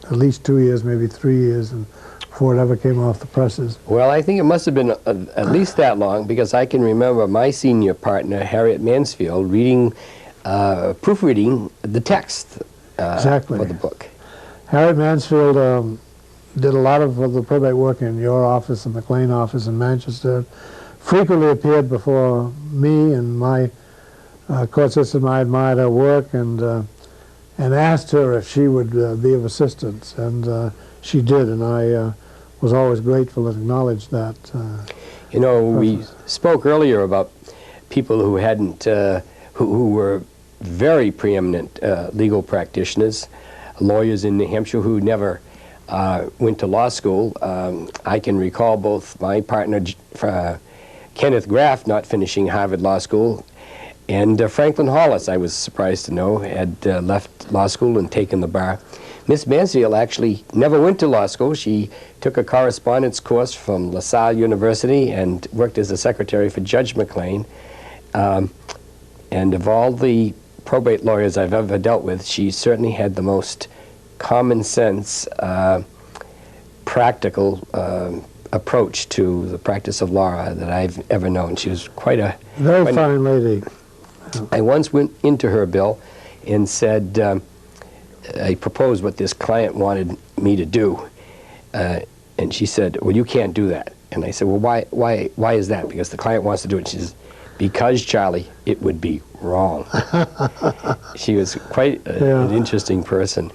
at least 2 years, maybe 3 years, and before it ever came off the presses. Well, I think it must have been at least that long, because I can remember my senior partner, Harriet Mansfield, proofreading the text Exactly. for the book. Harriet Mansfield did a lot of the probate work in your office, the McLean office in Manchester. Frequently appeared before me and my court system. I admired her work and asked her if she would be of assistance, and she did, and I was always grateful and acknowledged that. You know, we spoke earlier about people who hadn't, who were very preeminent legal practitioners, lawyers in New Hampshire who never went to law school. I can recall both my partner, Kenneth Graff, not finishing Harvard Law School, and Franklin Hollis, I was surprised to know, had left law school and taken the bar. Miss Mansfield actually never went to law school. She took a correspondence course from LaSalle University and worked as a secretary for Judge McLean. And of all the probate lawyers I've ever dealt with, she certainly had the most common sense, practical approach to the practice of law that I've ever known. She was quite a... Very fine lady. I once went into her, Bill, and said, I proposed what this client wanted me to do, and she said, well, you can't do that. And I said, well, why is that? Because the client wants to do it. She says, because, Charlie, it would be wrong. She was quite an interesting person.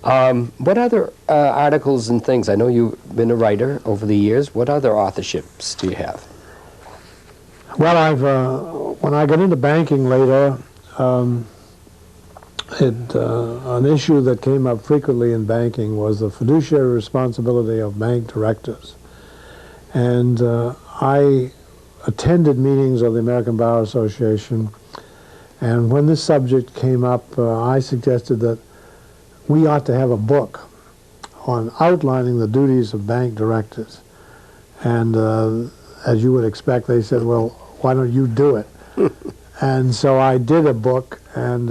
What other articles and things? I know you've been a writer over the years. What other authorships do you have? Well, when I got into banking later, an issue that came up frequently in banking was the fiduciary responsibility of bank directors. And I attended meetings of the American Bar Association, and when this subject came up, I suggested that we ought to have a book on outlining the duties of bank directors. And as you would expect, they said, well, why don't you do it? And so I did a book, and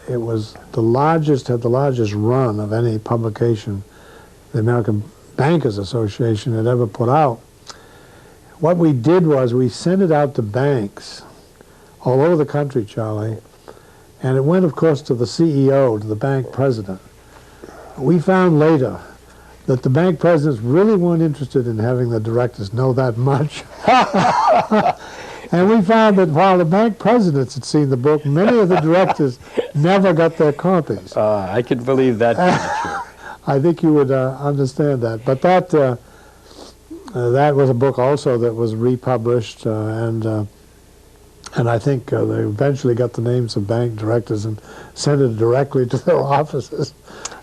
it was had the largest run of any publication the American Bankers Association had ever put out. What we did was we sent it out to banks all over the country, Charlie, and it went, of course, to the CEO, to the bank president. We found later that the bank presidents really weren't interested in having the directors know that much. And we found that while the bank presidents had seen the book, many of the directors never got their copies. I can believe that. I think you would understand that. But that was a book also that was republished, and I think they eventually got the names of bank directors and sent it directly to their offices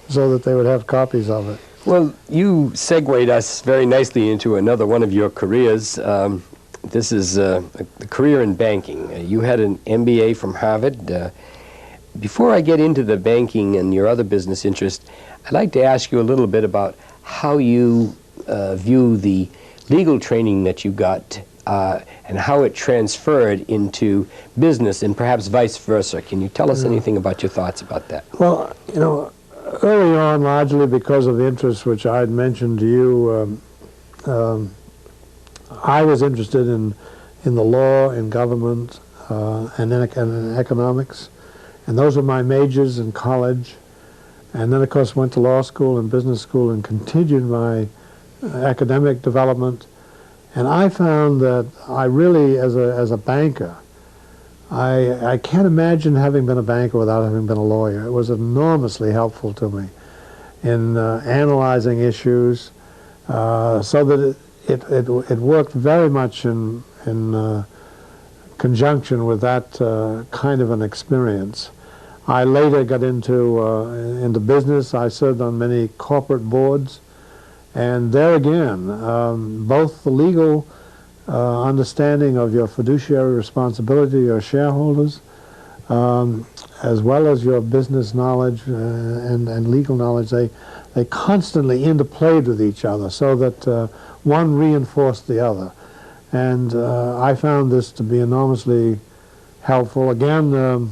so that they would have copies of it. Well, you segued us very nicely into another one of your careers. This is a career in banking. You had an MBA from Harvard. Before I get into the banking and your other business interests, I'd like to ask you a little bit about how you view the legal training that you got and how it transferred into business and perhaps vice versa. Can you tell us anything about your thoughts about that? Well, you know, early on, largely because of the interest which I had mentioned to you, I was interested in the law, in government, and in economics. And those were my majors in college. And then, of course, went to law school and business school and continued my academic development. And I found that I really, as a banker, I can't imagine having been a banker without having been a lawyer. It was enormously helpful to me in analyzing issues, so that it worked very much in conjunction with that kind of an experience. I later got into business. I served on many corporate boards, and there again, both the legal understanding of your fiduciary responsibility to your shareholders, as well as your business knowledge and legal knowledge, they constantly interplayed with each other, so that one reinforced the other. And I found this to be enormously helpful. Again,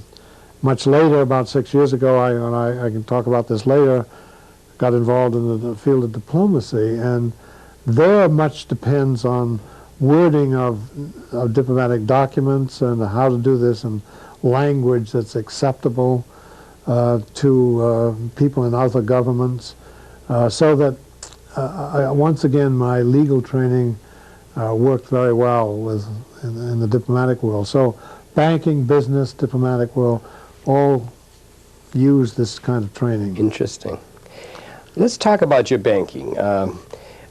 much later, about 6 years ago, I can talk about this later, got involved in the field of diplomacy, and there much depends on wording of diplomatic documents and how to do this in language that's acceptable to people in other governments, so that once again my legal training worked very well in the diplomatic world. So banking, business, diplomatic world, all use this kind of training. Interesting. Let's talk about your banking.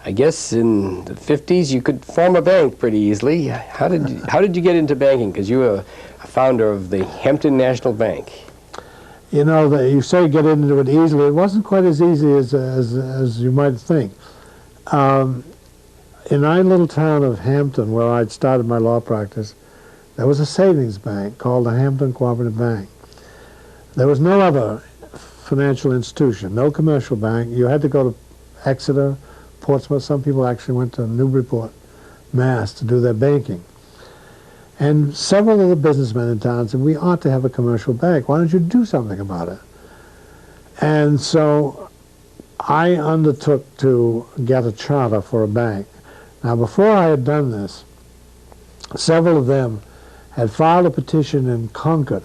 I guess in the 50s you could form a bank pretty easily. How did you get into banking? Because you were a founder of the Hampton National Bank. You know, you say get into it easily. It wasn't quite as easy as you might think. In our little town of Hampton, where I'd started my law practice, there was a savings bank called the Hampton Cooperative Bank. There was no other financial institution, no commercial bank. You had to go to Exeter, Portsmouth. Some people actually went to Newburyport, Mass. to do their banking. And several of the businessmen in town said, we ought to have a commercial bank. Why don't you do something about it? And so I undertook to get a charter for a bank. Now, before I had done this, several of them had filed a petition in Concord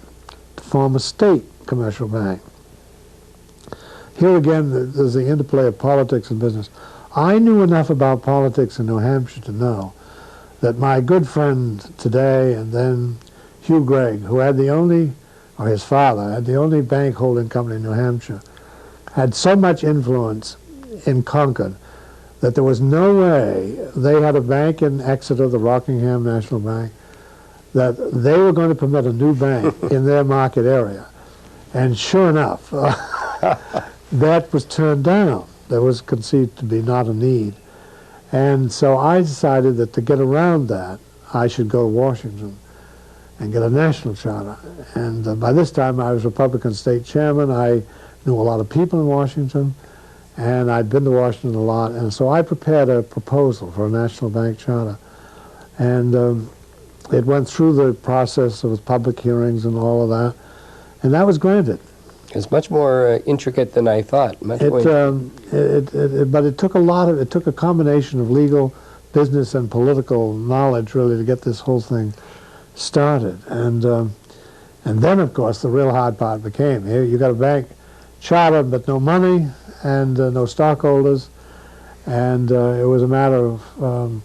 to form a state commercial bank. Here again, there's the interplay of politics and business. I knew enough about politics in New Hampshire to know that my good friend today and then, Hugh Gregg, who had the only, or his father, had the only bank holding company in New Hampshire, had so much influence in Concord that there was no way they had a bank in Exeter, the Rockingham National Bank, that they were going to permit a new bank in their market area. And sure enough, that was turned down. There was conceived to be not a need. And so I decided that to get around that, I should go to Washington and get a national charter. And by this time, I was Republican state chairman. I knew a lot of people in Washington, and I'd been to Washington a lot. And so I prepared a proposal for a national bank charter. And it went through the process of public hearings and all of that, and that was granted. It's much more intricate than I thought. But it took it took a combination of legal, business, and political knowledge really to get this whole thing started. And then, of course, the real hard part became, here you got a bank charter but no money and no stockholders, and it was a matter of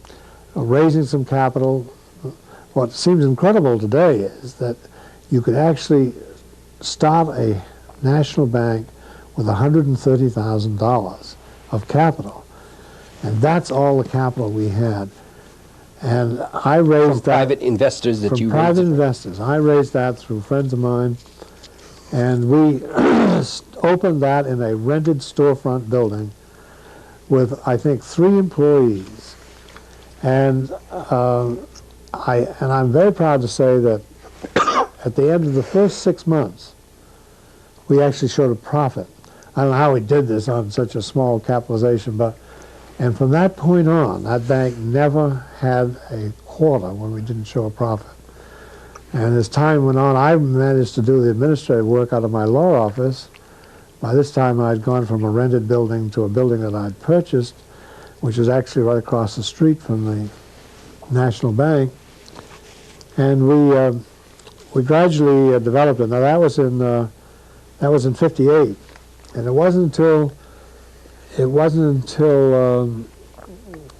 raising some capital. What seems incredible today is that you could actually start a national bank with $130,000 of capital, and that's all the capital we had. And I raised that private investors that you from private investors. I raised that through friends of mine, and we opened that in a rented storefront building with, I think, 3 employees. And I'm very proud to say that at the end of the first 6 months, we actually showed a profit. I don't know how we did this on such a small capitalization, and from that point on, that bank never had a quarter when we didn't show a profit. And as time went on, I managed to do the administrative work out of my law office. By this time, I'd gone from a rented building to a building that I'd purchased, which is actually right across the street from the National Bank. And we gradually developed it. Now that was in '58, and it wasn't until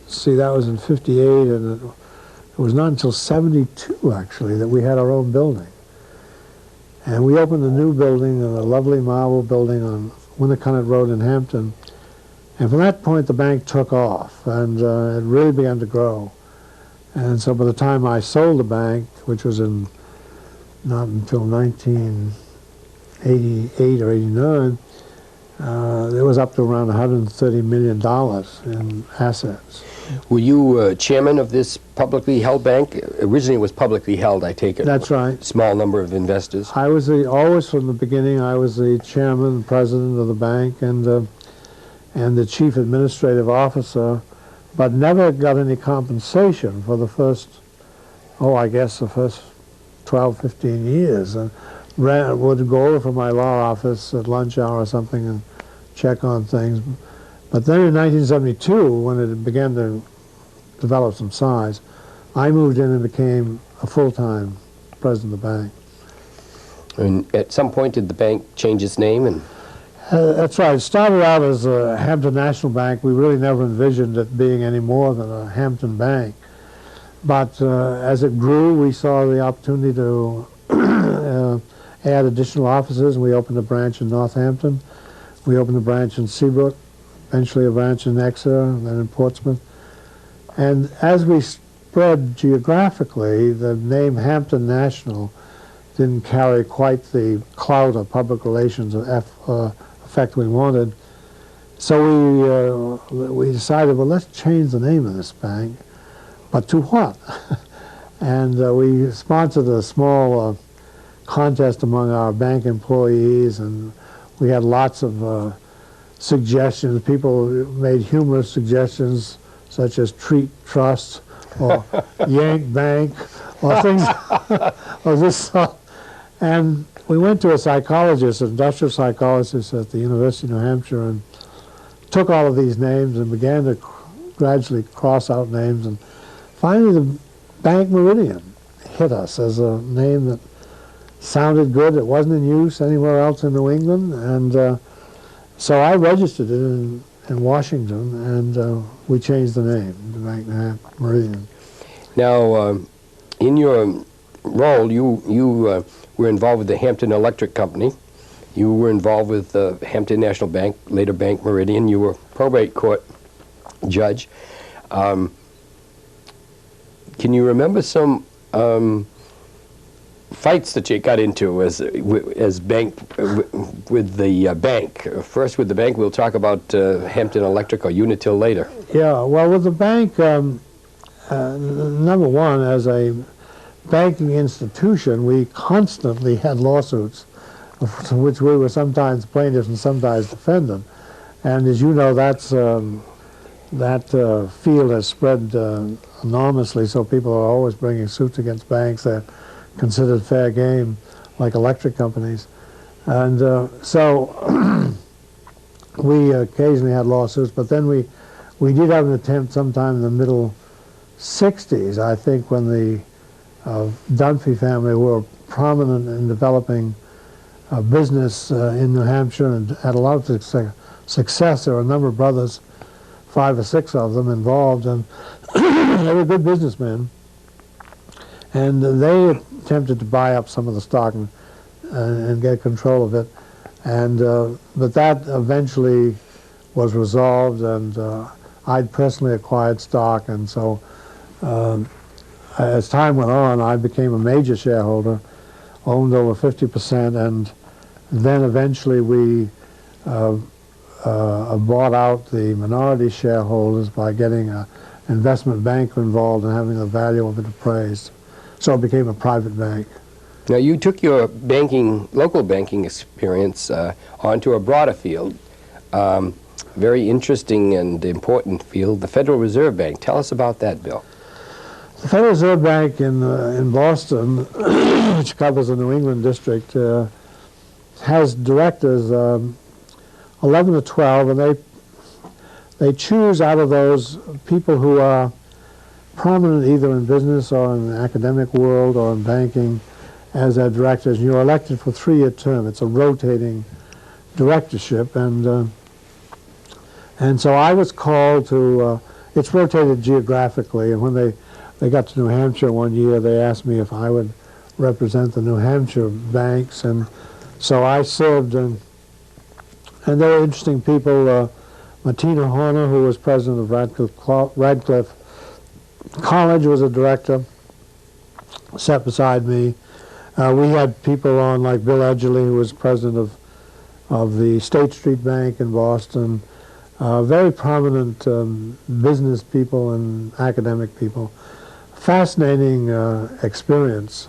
see, that was in '58, and it was not until '72 actually that we had our own building. And we opened a new building, a lovely marble building on Winnicott Road in Hampton. And from that point, the bank took off, and it really began to grow. And so by the time I sold the bank, which was not until 1988 or 89, it was up to around $130 million in assets. Were you chairman of this publicly held bank? Originally it was publicly held, I take it. That's right. Small number of investors. I was always from the beginning, I was the chairman and president of the bank and the chief administrative officer, but never got any compensation for the first, I guess the first 12, 15 years. And would go over from my law office at lunch hour or something and check on things. But then in 1972, when it began to develop some size, I moved in and became a full-time president of the bank. And at some point, did the bank change its name? And that's right. It started out as a Hampton National Bank. We really never envisioned it being any more than a Hampton Bank. But as it grew, we saw the opportunity to add additional offices, and we opened a branch in Northampton. We opened a branch in Seabrook, eventually a branch in Exeter, and then in Portsmouth. And as we spread geographically, the name Hampton National didn't carry quite the clout of public relations effect we wanted. So we decided, well, let's change the name of this bank, but to what? And we sponsored a small contest among our bank employees, and we had lots of suggestions. People made humorous suggestions such as Treat Trust or Yank Bank or things of this sort. And we went to a psychologist, an industrial psychologist at the University of New Hampshire, and took all of these names and began to gradually cross out names. And finally, the Bank Meridian hit us as a name that sounded good. It wasn't in use anywhere else in New England. And so I registered it in Washington, and we changed the name to Bank Meridian. now, in your role, you were involved with the Hampton Electric Company. You were involved with the Hampton National Bank, later Bank Meridian. You were probate court judge. Can you remember some fights that you got into as bank with the bank? First with the bank, we'll talk about Hampton Electric or Unitil later. Yeah, well, with the bank, number one, as a banking institution, we constantly had lawsuits, to which we were sometimes plaintiffs and sometimes defendant. And as you know, that field has spread enormously, so people are always bringing suits against banks that are considered fair game, like electric companies. And so we occasionally had lawsuits, but then we did have an attempt sometime in the middle 60s, I think, when the Dunphy family were prominent in developing business in New Hampshire and had a lot of success. There were a number of brothers, 5 or 6 of them involved, and they were good businessmen. And they attempted to buy up some of the stock and get control of it. And but that eventually was resolved, and I'd personally acquired stock, and so as time went on, I became a major shareholder, owned over 50%, and then eventually we bought out the minority shareholders by getting an investment banker involved and having the value of it appraised. So it became a private bank. Now, you took your local banking experience onto a broader field, very interesting and important field, the Federal Reserve Bank. Tell us about that, Bill. The Federal Reserve Bank in Boston, which covers the New England district, has directors, 11 to 12, and they choose out of those people who are prominent either in business or in the academic world or in banking as their directors. You're elected for a 3-year term. It's a rotating directorship, and so I was called to. It's rotated geographically, and when they got to New Hampshire one year, they asked me if I would represent the New Hampshire banks, and so I served, and they were interesting people. Martina Horner, who was president of Radcliffe College, was a director, sat beside me. We had people on like Bill Edgerly, who was president of the State Street Bank in Boston, very prominent business people and academic people. Fascinating experience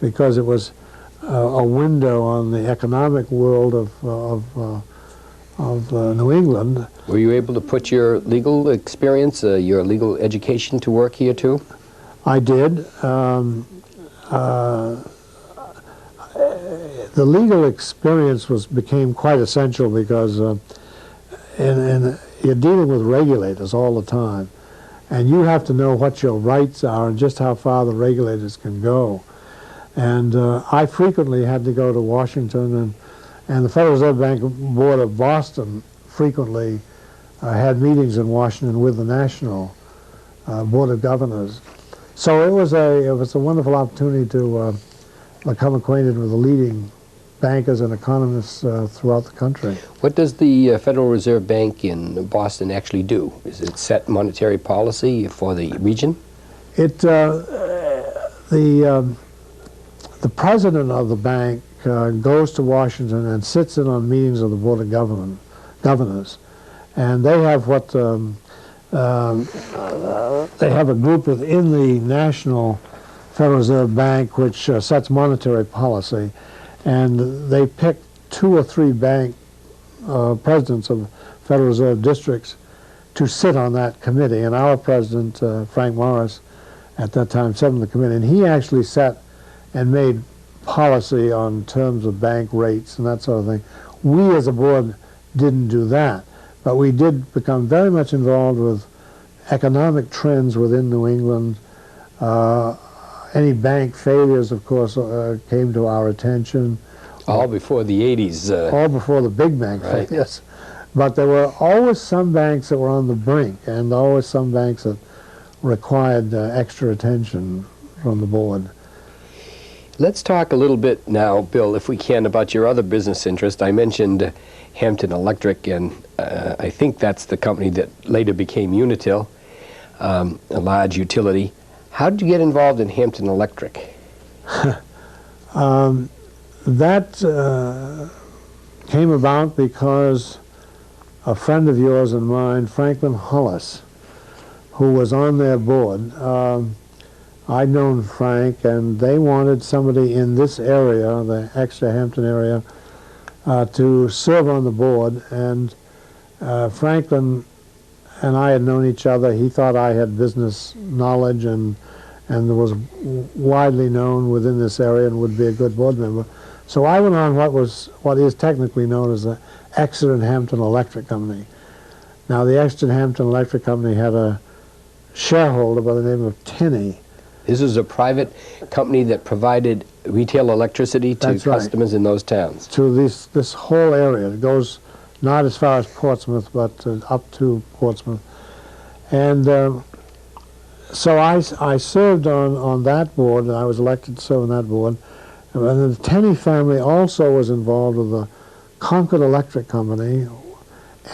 because it was a window on the economic world of New England. Were you able to put your legal experience, your legal education to work here too? I did. The legal experience became quite essential because and you're dealing with regulators all the time, and you have to know what your rights are and just how far the regulators can go. And I frequently had to go to Washington, and the Federal Reserve Bank Board of Boston frequently had meetings in Washington with the National Board of Governors. So it was a wonderful opportunity to become acquainted with the leading bankers and economists throughout the country. What does the Federal Reserve Bank in Boston actually do? Is it set monetary policy for the region? The president of the bank goes to Washington and sits in on meetings of the Board of Governors, and they have they have a group within the National Federal Reserve Bank which sets monetary policy, and they pick 2 or 3 bank presidents of Federal Reserve districts to sit on that committee. And our president, Frank Morris, at that time sat on the committee, and he actually sat and made policy on terms of bank rates and that sort of thing. We as a board didn't do that, but we did become very much involved with economic trends within New England. Any bank failures, of course, came to our attention. All before the 80s. All before the big bank right. failures. But there were always some banks that were on the brink, and always some banks that required extra attention from the board. Let's talk a little bit now, Bill, if we can, about your other business interest. I mentioned Hampton Electric, and I think that's the company that later became Unitil, a large utility. How did you get involved in Hampton Electric? That came about because a friend of yours and mine, Franklin Hollis, who was on their board, I'd known Frank, and they wanted somebody in this area, the Exeter Hampton area, to serve on the board. And Franklin and I had known each other. He thought I had business knowledge and was widely known within this area and would be a good board member. So I went on what is technically known as the Exeter and Hampton Electric Company. Now, the Exeter and Hampton Electric Company had a shareholder by the name of Tenney. This is a private company that provided retail electricity to That's right. customers in those towns. To this whole area. It goes not as far as Portsmouth, but up to Portsmouth. And so I served on that board, and I was elected to serve on that board. And the Tenney family also was involved with the Concord Electric Company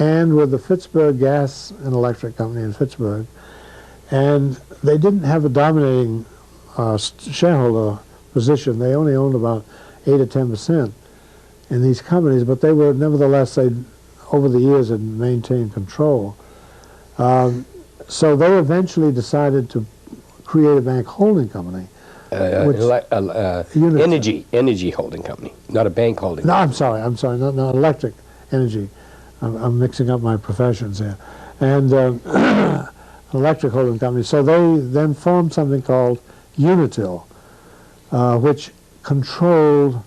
and with the Pittsburgh Gas and Electric Company in Pittsburgh. And they didn't have a dominating shareholder position. They only owned about 8 or 10% in these companies, but they were, nevertheless, over the years had maintained control. So they eventually decided to create a bank holding company. Energy holding company, not a bank holding No, company. I'm sorry, not electric energy. I'm mixing up my professions here. And an electric holding company. So they then formed something called Unitil, which controlled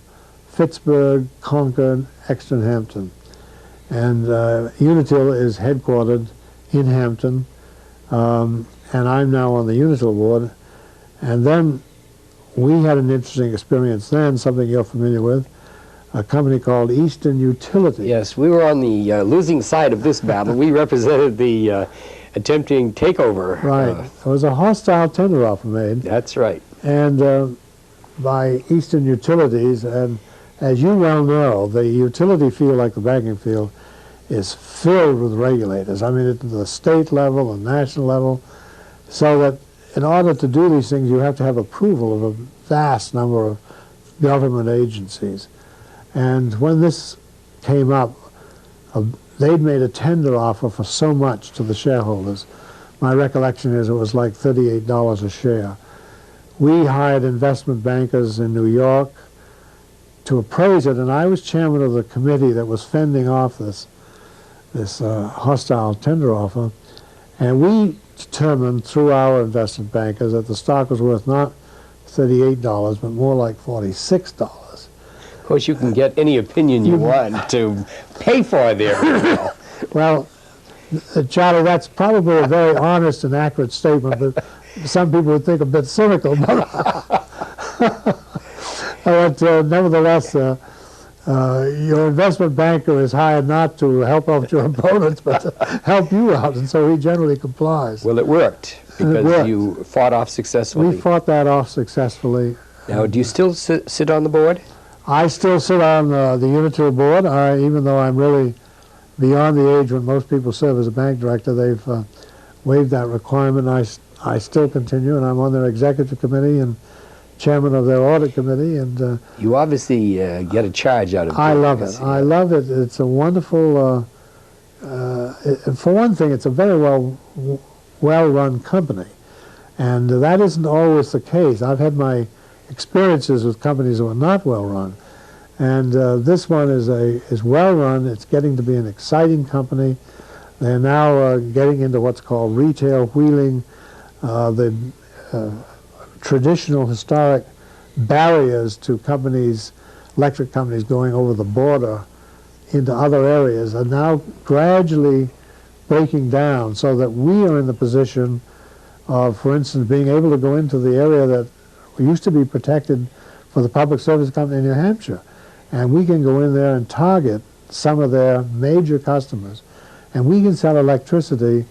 Pittsburgh, Concord, Exton, Hampton. And Unitil is headquartered in Hampton, and I'm now on the Unitil board. And then we had an interesting experience then, something you're familiar with, a company called Eastern Utility. Yes, we were on the losing side of this battle. We represented the attempting takeover. Right. There was a hostile tender offer made. That's right. And by Eastern Utilities, and as you well know, the utility field, like the banking field, is filled with regulators. I mean, at the state level, the national level, so that in order to do these things, you have to have approval of a vast number of government agencies. And when this came up, they'd made a tender offer for so much to the shareholders. My recollection is it was like $38 a share. We hired investment bankers in New York to appraise it, and I was chairman of the committee that was fending off this hostile tender offer. And we determined through our investment bankers that the stock was worth not $38, but more like $46. Of course, you can get any opinion you want to pay for there. Well, Charlie, that's probably a very honest and accurate statement, but some people would think a bit cynical. But nevertheless, your investment banker is hired not to help out your opponents, but to help you out, and so he generally complies. Well, it worked because you fought off successfully. We fought that off successfully. Now, do you still sit on the board? I still sit on the Unitil board, even though I'm really beyond the age when most people serve as a bank director. They've waived that requirement. I still continue, and I'm on their executive committee and chairman of their audit committee. And you obviously get a charge out of it. I love it. I love it. It's a wonderful. For one thing, it's a very well-run company, and that isn't always the case. I've had my experiences with companies that are not well run, and this one is well run. It's getting to be an exciting company. They're now getting into what's called retail wheeling. The traditional historic barriers to companies, electric companies going over the border into other areas are now gradually breaking down, so that we are in the position of, for instance, being able to go into the area that used to be protected for the Public Service Company in New Hampshire. And we can go in there and target some of their major customers. And we can sell electricity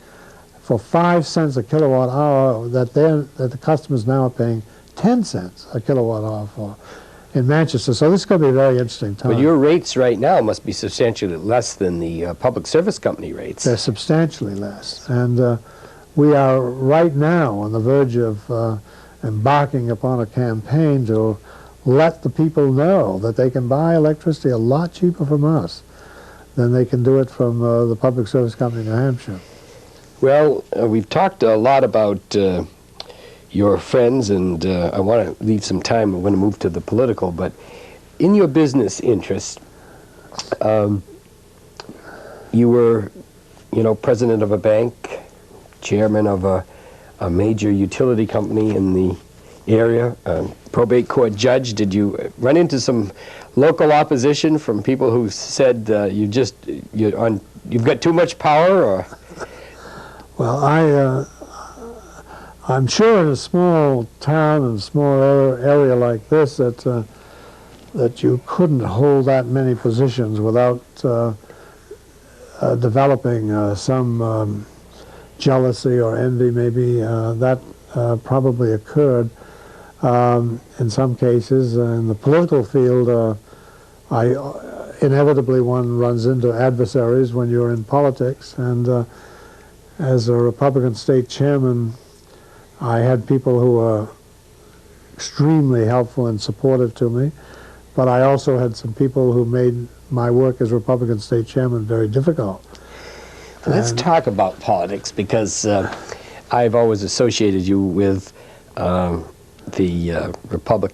for 5 cents a kilowatt hour that the customers now are paying 10 cents a kilowatt hour for in Manchester. So this is going to be a very interesting time. But your rates right now must be substantially less than the Public Service Company rates. They're substantially less. And we are right now on the verge of embarking upon a campaign to let the people know that they can buy electricity a lot cheaper from us than they can do it from the Public Service Company in New Hampshire. Well, we've talked a lot about your friends, and I want to leave some time. I want to move to the political, but in your business interest, you were, president of a bank, chairman of a major utility company in the area, probate court judge. Did you run into some local opposition from people who said you've got too much power? Or? Well, I'm sure in a small town and a small area like this that you couldn't hold that many positions without developing some jealousy or envy, maybe. That probably occurred in some cases. In the political field, inevitably one runs into adversaries when you're in politics. And as a Republican state chairman, I had people who were extremely helpful and supportive to me, but I also had some people who made my work as Republican state chairman very difficult. Let's talk about politics, because I've always associated you with the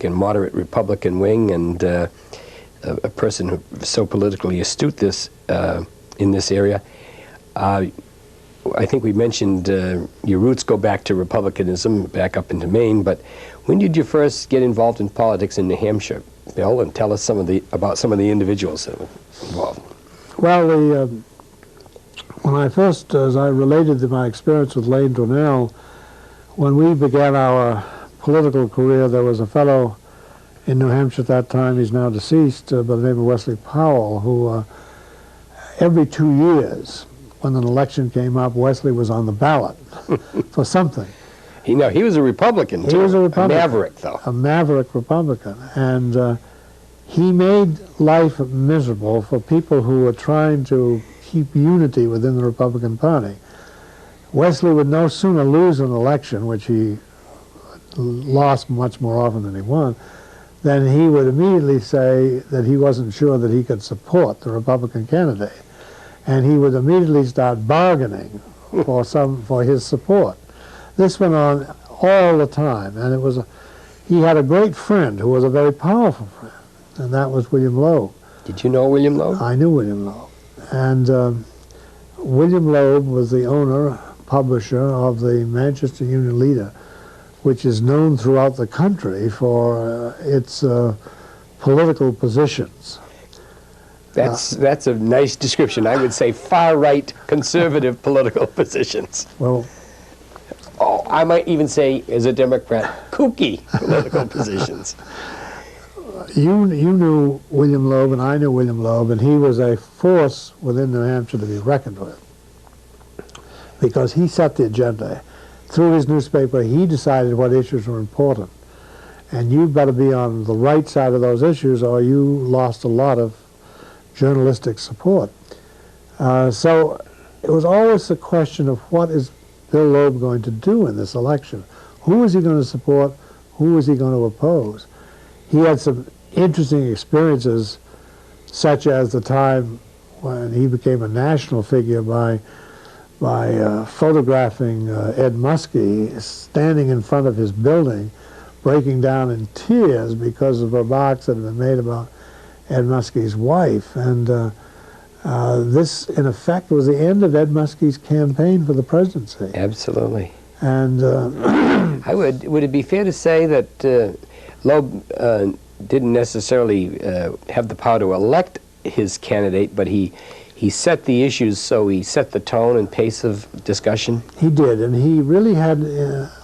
moderate Republican wing, and a person who's so politically astute in this area. I think we mentioned your roots go back to Republicanism, back up into Maine, but when did you first get involved in politics in New Hampshire, Bill? And tell us about some of the individuals that were involved. Well, when I first, as I related to my experience with Lane Donnell, when we began our political career, there was a fellow in New Hampshire at that time, he's now deceased, by the name of Wesley Powell, who every 2 years, when an election came up, Wesley was on the ballot for something. He was a Republican, too. He was a Republican. A maverick, though. A maverick Republican. And he made life miserable for people who were trying to keep unity within the Republican Party. Wesley would no sooner lose an election, which he lost much more often than he won, then he would immediately say that he wasn't sure that he could support the Republican candidate. And he would immediately start bargaining for his support. This went on all the time, and he had a great friend who was a very powerful friend, and that was William Loeb. Did you know William Loeb? I knew William Loeb. And William Loeb was the owner, publisher of the Manchester Union Leader, which is known throughout the country for its political positions. That's a nice description. I would say far-right conservative political positions. Well, I might even say, as a Democrat, kooky political positions. you knew William Loeb, and I knew William Loeb, and he was a force within New Hampshire to be reckoned with, because he set the agenda. Through his newspaper, he decided what issues were important. And you've got to be on the right side of those issues, or you lost a lot of journalistic support. So it was always the question of what is Bill Loeb going to do in this election? Who is he going to support? Who is he going to oppose? He had some interesting experiences, such as the time when he became a national figure by photographing Ed Muskie standing in front of his building, breaking down in tears because of remarks that had been made about Ed Muskie's wife. And this, in effect, was the end of Ed Muskie's campaign for the presidency. Absolutely. And would it be fair to say that Loeb didn't necessarily have the power to elect his candidate, but he set the issues, so he set the tone and pace of discussion? He did, and he really had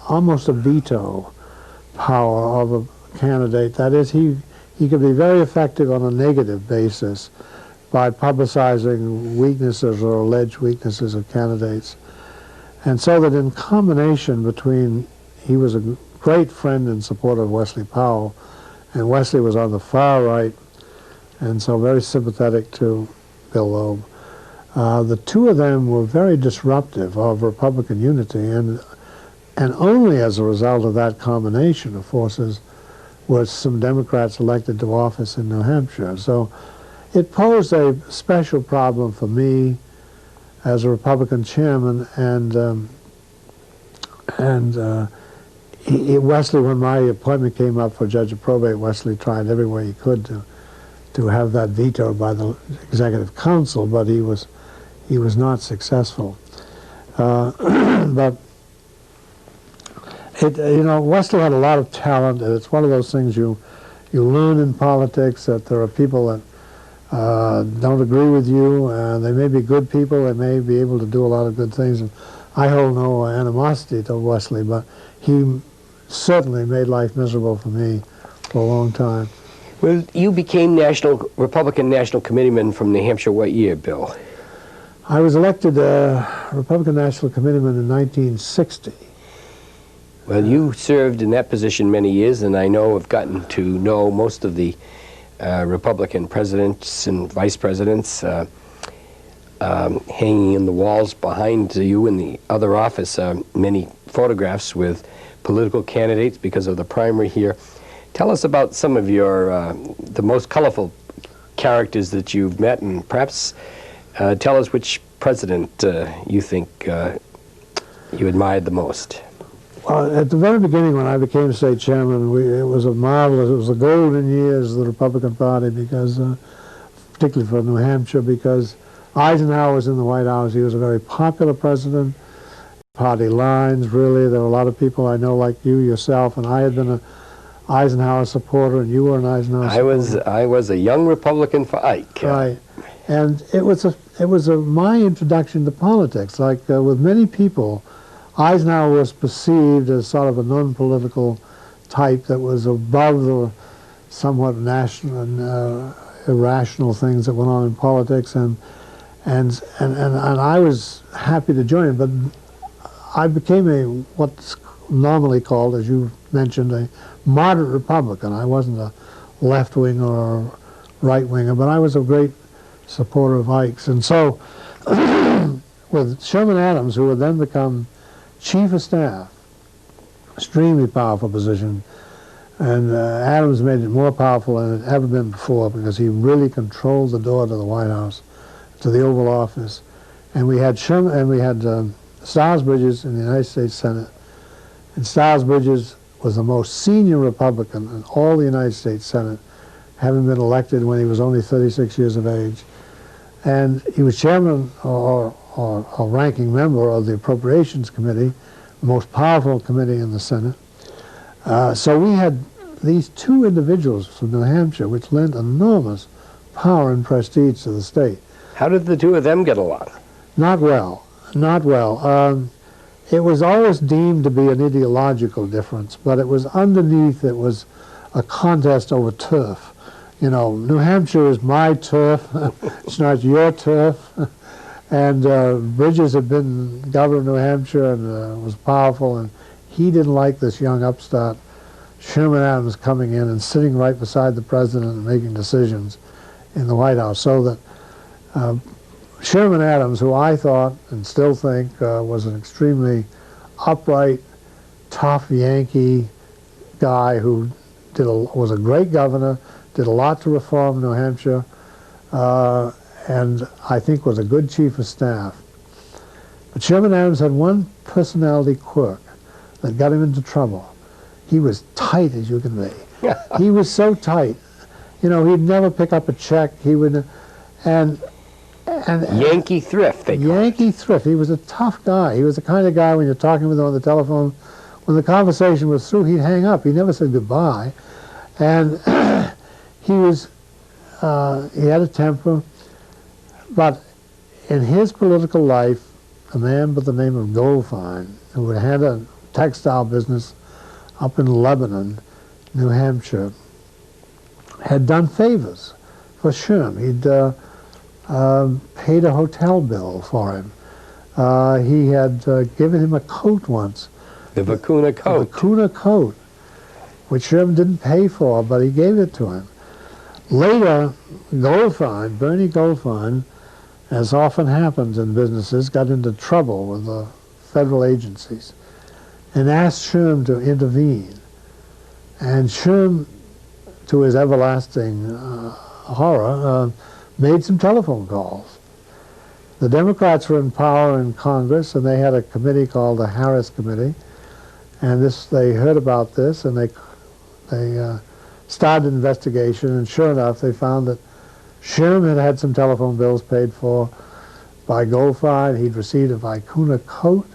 almost a veto power of a candidate. That is, he could be very effective on a negative basis by publicizing weaknesses or alleged weaknesses of candidates. And so that in combination between, he was a great friend and supporter of Wesley Powell, and Wesley was on the far right, and so very sympathetic to Bill Loeb. The two of them were very disruptive of Republican unity, and only as a result of that combination of forces were some Democrats elected to office in New Hampshire. So it posed a special problem for me as a Republican chairman, Wesley, when my appointment came up for judge of probate, Wesley tried every way he could to have that vetoed by the executive council, but he was not successful. But Wesley had a lot of talent, and it's one of those things you learn in politics, that there are people that don't agree with you, and they may be good people, they may be able to do a lot of good things. And I hold no animosity to Wesley, but he certainly made life miserable for me for a long time. Well, you became Republican National Committeeman from New Hampshire what year, Bill? I was elected Republican National Committeeman in 1960. Well, you served in that position many years, and I know have gotten to know most of the Republican presidents and vice presidents. Hanging in the walls behind you in the other office are many photographs with political candidates because of the primary here. Tell us about some of your the most colorful characters that you've met, and perhaps tell us which president you think you admired the most. Well, at the very beginning, when I became state chairman, it was a marvelous, it was the golden years of the Republican Party, because, particularly for New Hampshire, because Eisenhower was in the White House. He was a very popular president. Party lines, really. There were a lot of people I know, like you yourself, and I had been an Eisenhower supporter, and you were an Eisenhower supporter. I was a young Republican for Ike. Right, and it was my introduction to politics. Like with many people, Eisenhower was perceived as sort of a non-political type that was above the somewhat national and irrational things that went on in politics, and I was happy to join it, but I became what's normally called, as you mentioned, a moderate Republican. I wasn't a left-wing or right-winger, but I was a great supporter of Ike's. And so with Sherman Adams, who would then become Chief of Staff, extremely powerful position, and Adams made it more powerful than it had ever been before because he really controlled the door to the White House, to the Oval Office. And we had Sherman, and we had Stiles Bridges in the United States Senate. And Stiles Bridges was the most senior Republican in all the United States Senate, having been elected when he was only 36 years of age. And he was chairman or ranking member of the Appropriations Committee, the most powerful committee in the Senate. So we had these two individuals from New Hampshire, which lent enormous power and prestige to the state. How did the two of them get along? Not well. Not well. It was always deemed to be an ideological difference, but it was underneath, it was a contest over turf. You know, New Hampshire is my turf, it's not your turf. And Bridges had been governor of New Hampshire and was powerful, and he didn't like this young upstart, Sherman Adams, coming in and sitting right beside the president and making decisions in the White House. So that Sherman Adams, who I thought and still think was an extremely tough Yankee guy who was a great governor, did a lot to reform New Hampshire, and I think was a good chief of staff. But Sherman Adams had one personality quirk that got him into trouble. He was tight as you can be. He was so tight. You know, he'd never pick up a check. He would, and Yankee thrift, they call Yankee thrift. He was a tough guy. He was the kind of guy when you're talking with him on the telephone, when the conversation was through, he'd hang up. He never said goodbye. And he had a temper. But in his political life, a man by the name of Goldfein, who had a textile business up in Lebanon, New Hampshire, had done favors for Sherm. He'd paid a hotel bill for him. He had given him a coat once. The Vicuna coat. The Vicuna coat, which Sherman didn't pay for, but he gave it to him. Later, Goldfein, Bernie Goldfein, as often happens in businesses, got into trouble with the federal agencies and asked Sherm to intervene. And Sherm, to his everlasting horror, made some telephone calls. The Democrats were in power in Congress, and they had a committee called the Harris Committee. And they heard about this, and they started an investigation, and sure enough, they found that Sherm had had some telephone bills paid for by Goldfein. He'd received a Vicuna coat,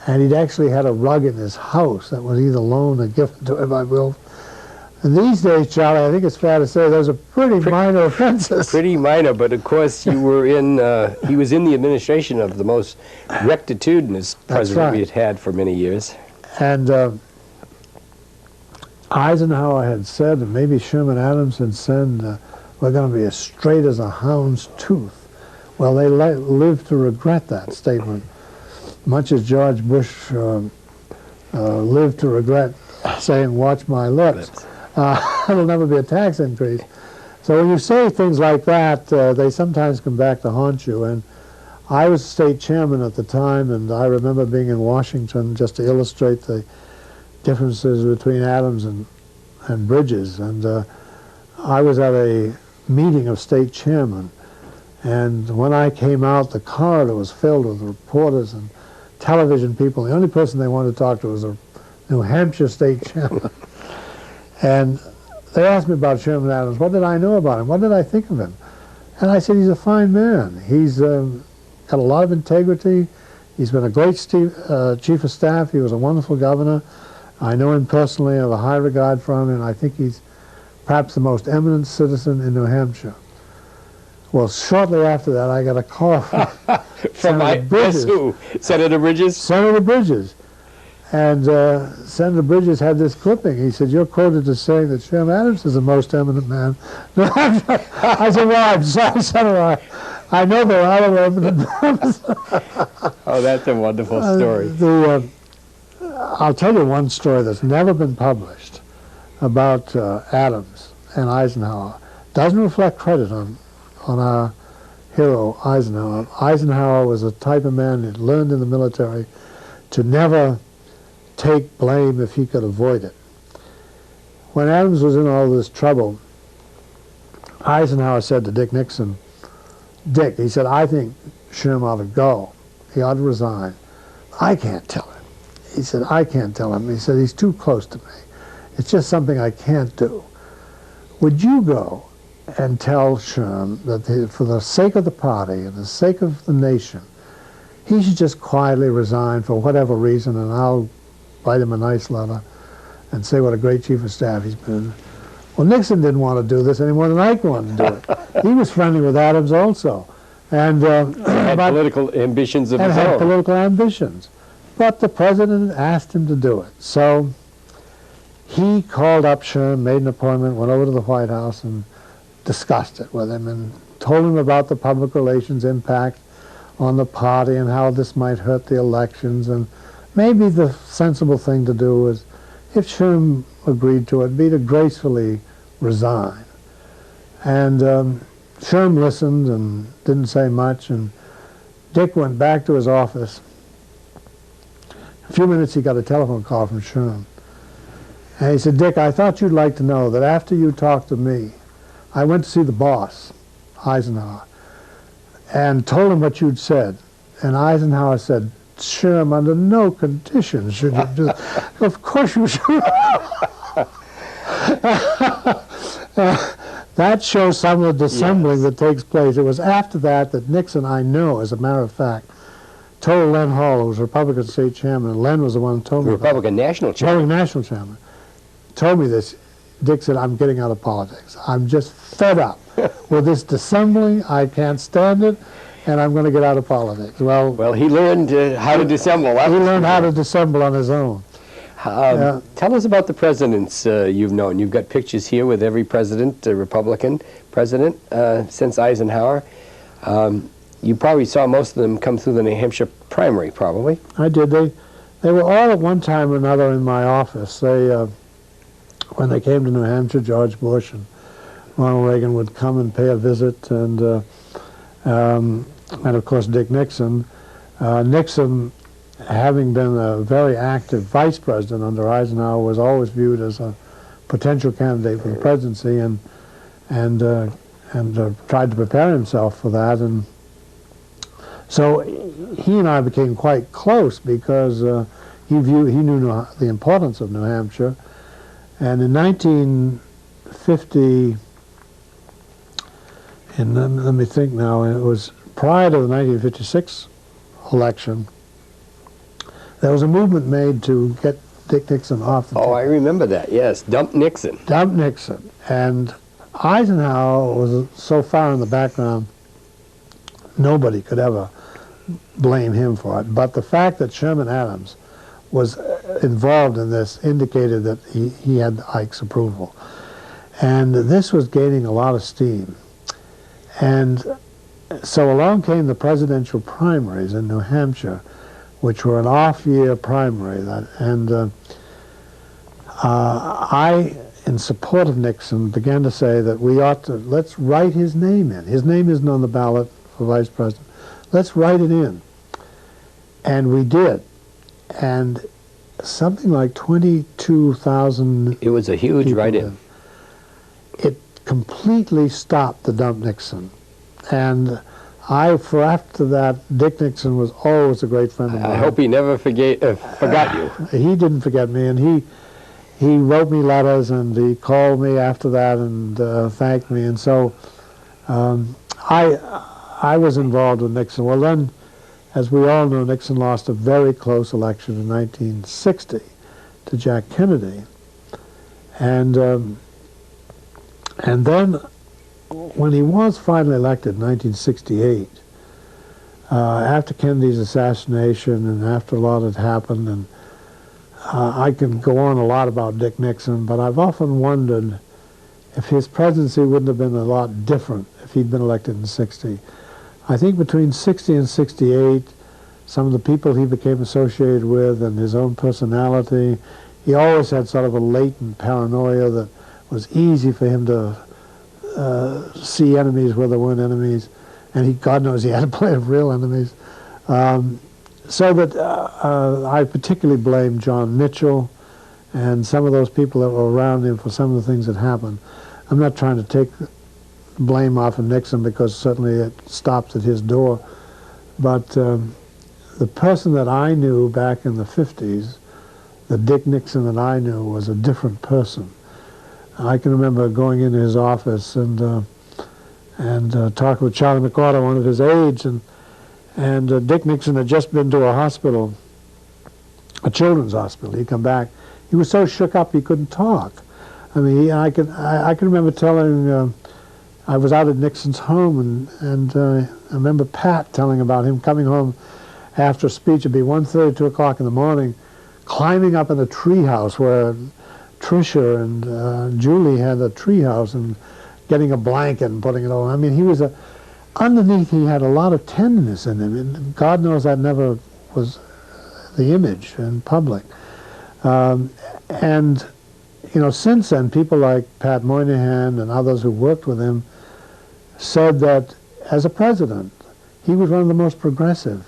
and he'd actually had a rug in his house that was either loaned or given to him by Will. And these days, Charlie, I think it's fair to say those are pretty minor offenses. Pretty minor, but of course you were in, he was in the administration of the most rectitudinous president we had had for many years. And Eisenhower had said, and maybe Sherman Adams had said, we're going to be as straight as a hound's tooth. Well, they lived to regret that statement, much as George Bush lived to regret saying, watch my lips. It'll never be a tax increase. So when you say things like that, they sometimes come back to haunt you. And I was state chairman at the time, and I remember being in Washington just to illustrate the differences between Adams and Bridges. And I was at a meeting of state chairmen, and when I came out, the corridor was filled with reporters and television people. The only person they wanted to talk to was a New Hampshire state chairman. And they asked me about Sherman Adams. What did I know about him? What did I think of him? And I said, he's a fine man. He's got a lot of integrity. He's been a great chief of staff. He was a wonderful governor. I know him personally. I have a high regard for him, and I think he's perhaps the most eminent citizen in New Hampshire. Well, shortly after that, I got a call from Senator Bridges. Who? Senator Bridges? Senator Bridges. And Senator Bridges had this clipping. He said, you're quoted as saying that Sherm Adams is the most eminent man. I said, well, I'm sorry, Senator. I know there are other eminent men. Oh, that's a wonderful story. I'll tell you one story that's never been published about Adams and Eisenhower. Doesn't reflect credit on our hero, Eisenhower. Eisenhower was a type of man that learned in the military to never take blame if he could avoid it. When Adams was in all this trouble, Eisenhower said to Dick Nixon, Dick, he said, I think Sherm ought to go. He ought to resign. I can't tell him. He said, I can't tell him. He said, he's too close to me. It's just something I can't do. Would you go and tell Sherm that for the sake of the party and the sake of the nation, he should just quietly resign for whatever reason, and I'll write him a nice letter and say what a great chief of staff he's been. Well, Nixon didn't want to do this any more than I wanted to do it. He was friendly with Adams also. And had political ambitions of his own. And had political ambitions. But the president asked him to do it. So he called up Sherm, made an appointment, went over to the White House and discussed it with him and told him about the public relations impact on the party and how this might hurt the elections. And maybe the sensible thing to do was, if Sherm agreed to it, be to gracefully resign. And Sherm listened and didn't say much, and Dick went back to his office. In a few minutes he got a telephone call from Sherm. And he said, Dick, I thought you'd like to know that after you talked to me, I went to see the boss, Eisenhower, and told him what you'd said. And Eisenhower said, Sherm, under no conditions should you do that. Of course you should. That shows some of the dissembling that takes place. It was after that that Nixon, I know, as a matter of fact, told Len Hall, who was Republican state chairman, and Len was the one who told me Republican national chairman. Republican national chairman. Told me this. Dick said, I'm getting out of politics. I'm just fed up with this dissembling. I can't stand it, and I'm going to get out of politics. Well, he learned how to dissemble. He learned how to dissemble on his own. Tell us about the presidents you've known. You've got pictures here with every president, Republican president, since Eisenhower. You probably saw most of them come through the New Hampshire primary, probably. I did. They were all at one time or another in my office. When they came to New Hampshire, George Bush and Ronald Reagan would come and pay a visit, and of course Dick Nixon. Nixon, having been a very active vice president under Eisenhower, was always viewed as a potential candidate for the presidency, and tried to prepare himself for that. And so he and I became quite close because he knew the importance of New Hampshire. And in 1950, and let me think now, it was prior to the 1956 election, there was a movement made to get Dick Nixon off the ticket. Oh, I remember that, yes. Dump Nixon. Dump Nixon. And Eisenhower was so far in the background, nobody could ever blame him for it. But the fact that Sherman Adams was involved in this indicated that he had Ike's approval. And this was gaining a lot of steam. And so along came the presidential primaries in New Hampshire, which were an off-year primary. I, in support of Nixon, began to say that we ought to, let's write his name in. His name isn't on the ballot for vice president. Let's write it in. And we did. And something like 22,000. It was a huge write-in. It completely stopped the Dump Nixon. And after that, Dick Nixon was always a great friend of mine. I hope he never forgot you. He didn't forget me, and he wrote me letters, and he called me after that and thanked me. And so I was involved with Nixon. Well, then, as we all know, Nixon lost a very close election in 1960 to Jack Kennedy. And then, when he was finally elected in 1968, after Kennedy's assassination and after a lot had happened, and I can go on a lot about Dick Nixon, but I've often wondered if his presidency wouldn't have been a lot different if he'd been elected in 60. I think between 60 and 68, some of the people he became associated with and his own personality, he always had sort of a latent paranoia that was easy for him to see enemies where there weren't enemies, and God knows he had plenty of real enemies. So that I particularly blame John Mitchell and some of those people that were around him for some of the things that happened. I'm not trying to take blame off of Nixon, because certainly it stops at his door, but the person that I knew back in the 50s, the Dick Nixon that I knew, was a different person. I can remember going into his office and talking with Charlie McCarter, one of his aides, and Dick Nixon had just been to a hospital, a children's hospital. He'd come back. He was so shook up he couldn't talk. I mean, I can remember telling, I was out at Nixon's home, and I remember Pat telling about him coming home after a speech. It'd be 1:30, 2 o'clock in the morning, climbing up in a treehouse where Tricia and Julie had a treehouse, and getting a blanket and putting it on. I mean, he was underneath he had a lot of tenderness in him, and God knows that never was the image in public. And, you know, since then, people like Pat Moynihan and others who worked with him said that as a president, he was one of the most progressive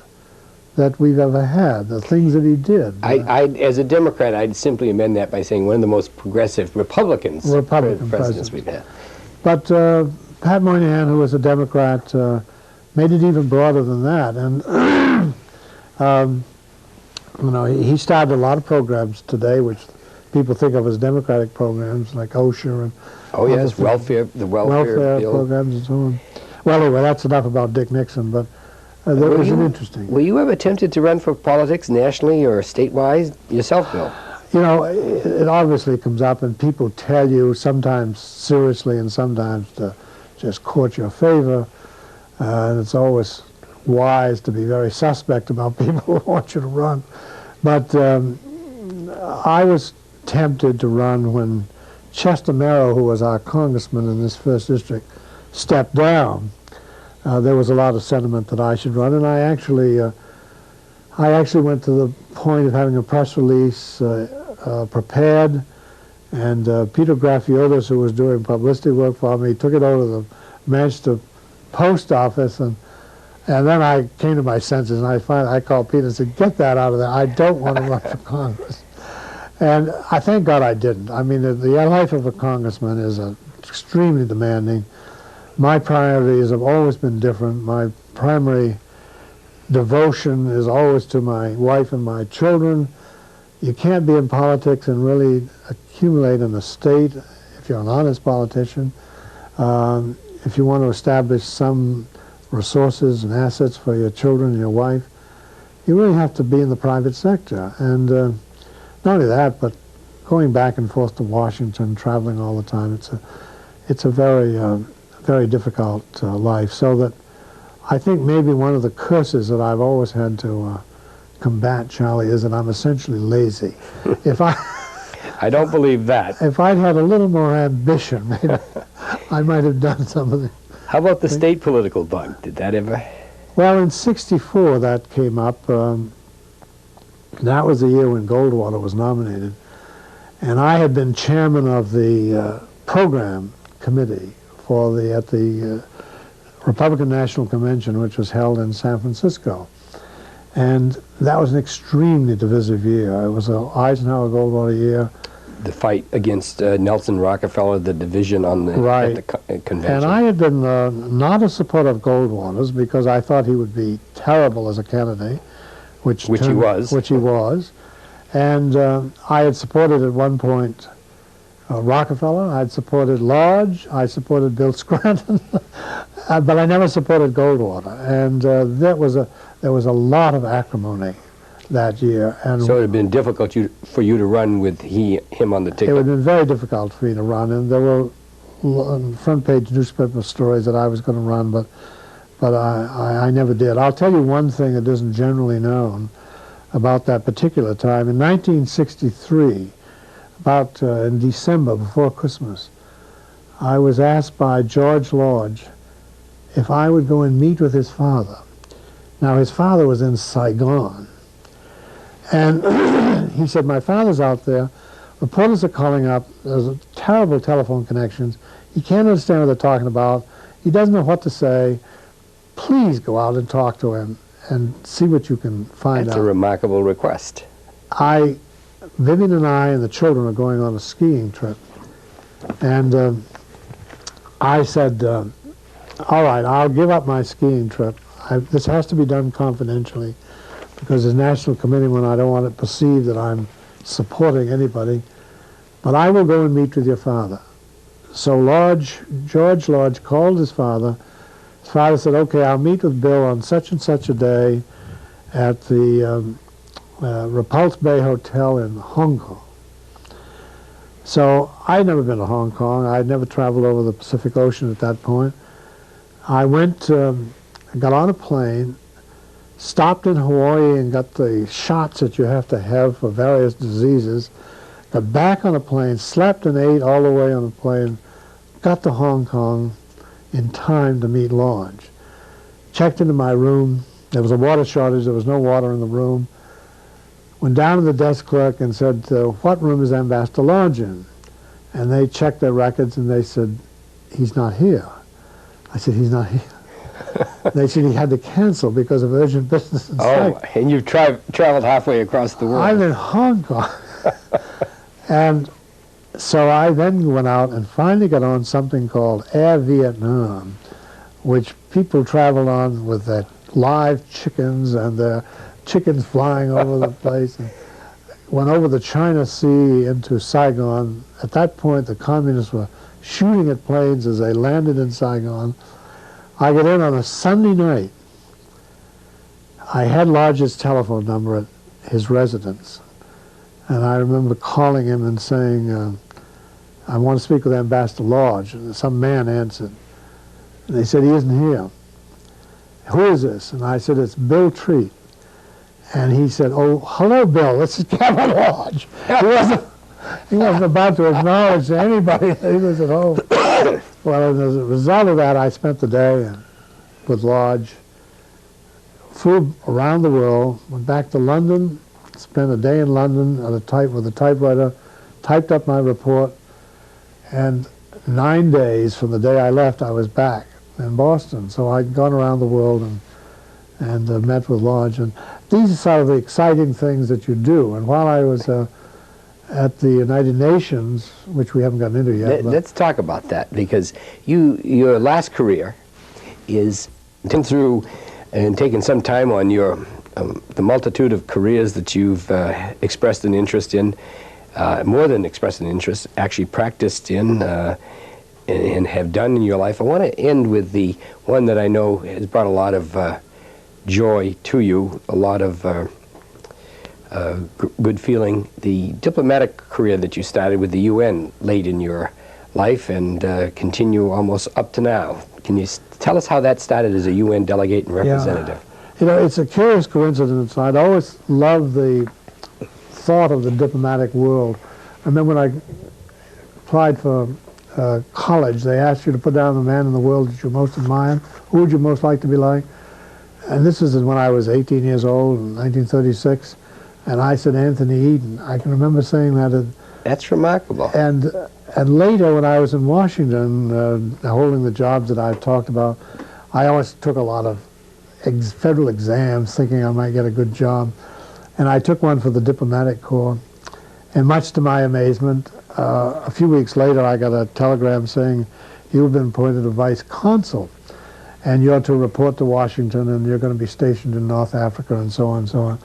that we've ever had, the things that he did. As a Democrat, I'd simply amend that by saying one of the most progressive Republican presidents we've had. But Pat Moynihan, who was a Democrat, made it even broader than that. And you know, he started a lot of programs today, which people think of as Democratic programs, like OSHA and the welfare bill. programs and so on. Well, anyway, that's enough about Dick Nixon. But that was interesting. Were you ever tempted to run for politics nationally or statewide yourself, Bill? You know, it obviously comes up, and people tell you, sometimes seriously and sometimes to just court your favor. And it's always wise to be very suspect about people who want you to run. But I was tempted to run when Chester Merrow, who was our congressman in this first district, stepped down. There was a lot of sentiment that I should run, and I actually went to the point of having a press release prepared, and Peter Grafiotis, who was doing publicity work for me, took it over to the Manchester Post Office, and then I came to my senses, and I called Peter and said, "Get that out of there. I don't want to run for Congress." And I thank God I didn't. I mean, the life of a congressman is extremely demanding. My priorities have always been different. My primary devotion is always to my wife and my children. You can't be in politics and really accumulate an estate if you're an honest politician. If you want to establish some resources and assets for your children and your wife, you really have to be in the private sector. And not only that, but going back and forth to Washington, traveling all the time, it's a very difficult life. So that I think maybe one of the curses that I've always had to combat, Charlie, is that I'm essentially lazy. If I don't believe that. If I'd had a little more ambition, maybe I might have done some of it. How about the state political bug? Did that ever? Well, in '64 that came up. That was the year when Goldwater was nominated. And I had been chairman of the program committee at the Republican National Convention, which was held in San Francisco. And that was an extremely divisive year. It was an Eisenhower-Goldwater year. The fight against Nelson Rockefeller, the division on the, right. at the convention. And I had been not a supporter of Goldwater's because I thought he would be terrible as a candidate, which he was. And I had supported at one point Rockefeller, I had supported Lodge, I supported Bill Scranton, But I never supported Goldwater, and there was a lot of acrimony that year. And So it had been difficult for you to run with him on the it ticket. would have been very difficult for me to run, and there were front page newspaper stories that I was going to run, but I never did. I'll tell you one thing that isn't generally known about that particular time. In 1963, about in December before Christmas, I was asked by George Lodge if I would go and meet with his father. Now, his father was in Saigon, and he said, my father's out there, reporters are calling up, there's terrible telephone connections, he can't understand what they're talking about, he doesn't know what to say, please go out and talk to him and see what you can find That's out. a remarkable request. Vivian and I and the children are going on a skiing trip, and I said, all right, I'll give up my skiing trip. This has to be done confidentially because as National Committeeman, I don't want it perceived that I'm supporting anybody, but I will go and meet with your father. So George Lodge called his father. His father said, okay, I'll meet with Bill on such and such a day at the Repulse Bay Hotel in Hong Kong. So I'd never been to Hong Kong. I'd never traveled over the Pacific Ocean at that point. I went, got on a plane, stopped in Hawaii and got the shots that you have to have for various diseases, got back on a plane, slept and ate all the way on the plane, got to Hong Kong in time to meet Lodge. Checked into my room. There was a water shortage. There was no water in the room. Went down to the desk clerk and said, what room is Ambassador Lodge in? And they checked their records and they said, he's not here. I said, he's not here. They said he had to cancel because of urgent business and strike. And you've traveled halfway across the world. I'm in Hong Kong. And so I then went out and finally got on something called Air Vietnam, which people traveled on with their live chickens and their chickens flying over the place. And went over the China Sea into Saigon. At that point, the communists were shooting at planes as they landed in Saigon. I got in on a Sunday night. I had Lodge's telephone number at his residence. And I remember calling him and saying, I want to speak with Ambassador Lodge. And some man answered. And they said, he isn't here. Who is this? And I said, it's Bill Treat. And he said, oh, hello, Bill. This is Kevin Lodge. He wasn't about to acknowledge to anybody that he was at home. Well, as a result of that, I spent the day with Lodge, flew around the world, went back to London, spent a day in London with a typewriter, typed up my report, and 9 days from the day I left, I was back in Boston. So I'd gone around the world and met with Lodge. And these are sort of the exciting things that you do. And while I was at the United Nations, which we haven't gotten into yet. Let's talk about that, because your last career is been through and taken some time on your the multitude of careers that you've expressed an interest in, more than expressed an interest, actually practiced in and have done in your life. I want to end with the one that I know has brought a lot of joy to you, a lot of good feeling, the diplomatic career that you started with the UN late in your life and continue almost up to now. Can you tell us how that started as a UN delegate and representative? You know, it's a curious coincidence. I'd always loved the thought of the diplomatic world. I remember when I applied for college, they asked you to put down the man in the world that you most admire. Who would you most like to be like? And this is when I was 18 years old in 1936. And I said Anthony Eden. I can remember saying that. That's remarkable. And later, when I was in Washington, holding the jobs that I've talked about, I always took a lot of federal exams thinking I might get a good job. And I took one for the diplomatic corps. And much to my amazement, a few weeks later, I got a telegram saying, you've been appointed a vice consul, and you're to report to Washington, and you're going to be stationed in North Africa, and so on and so on.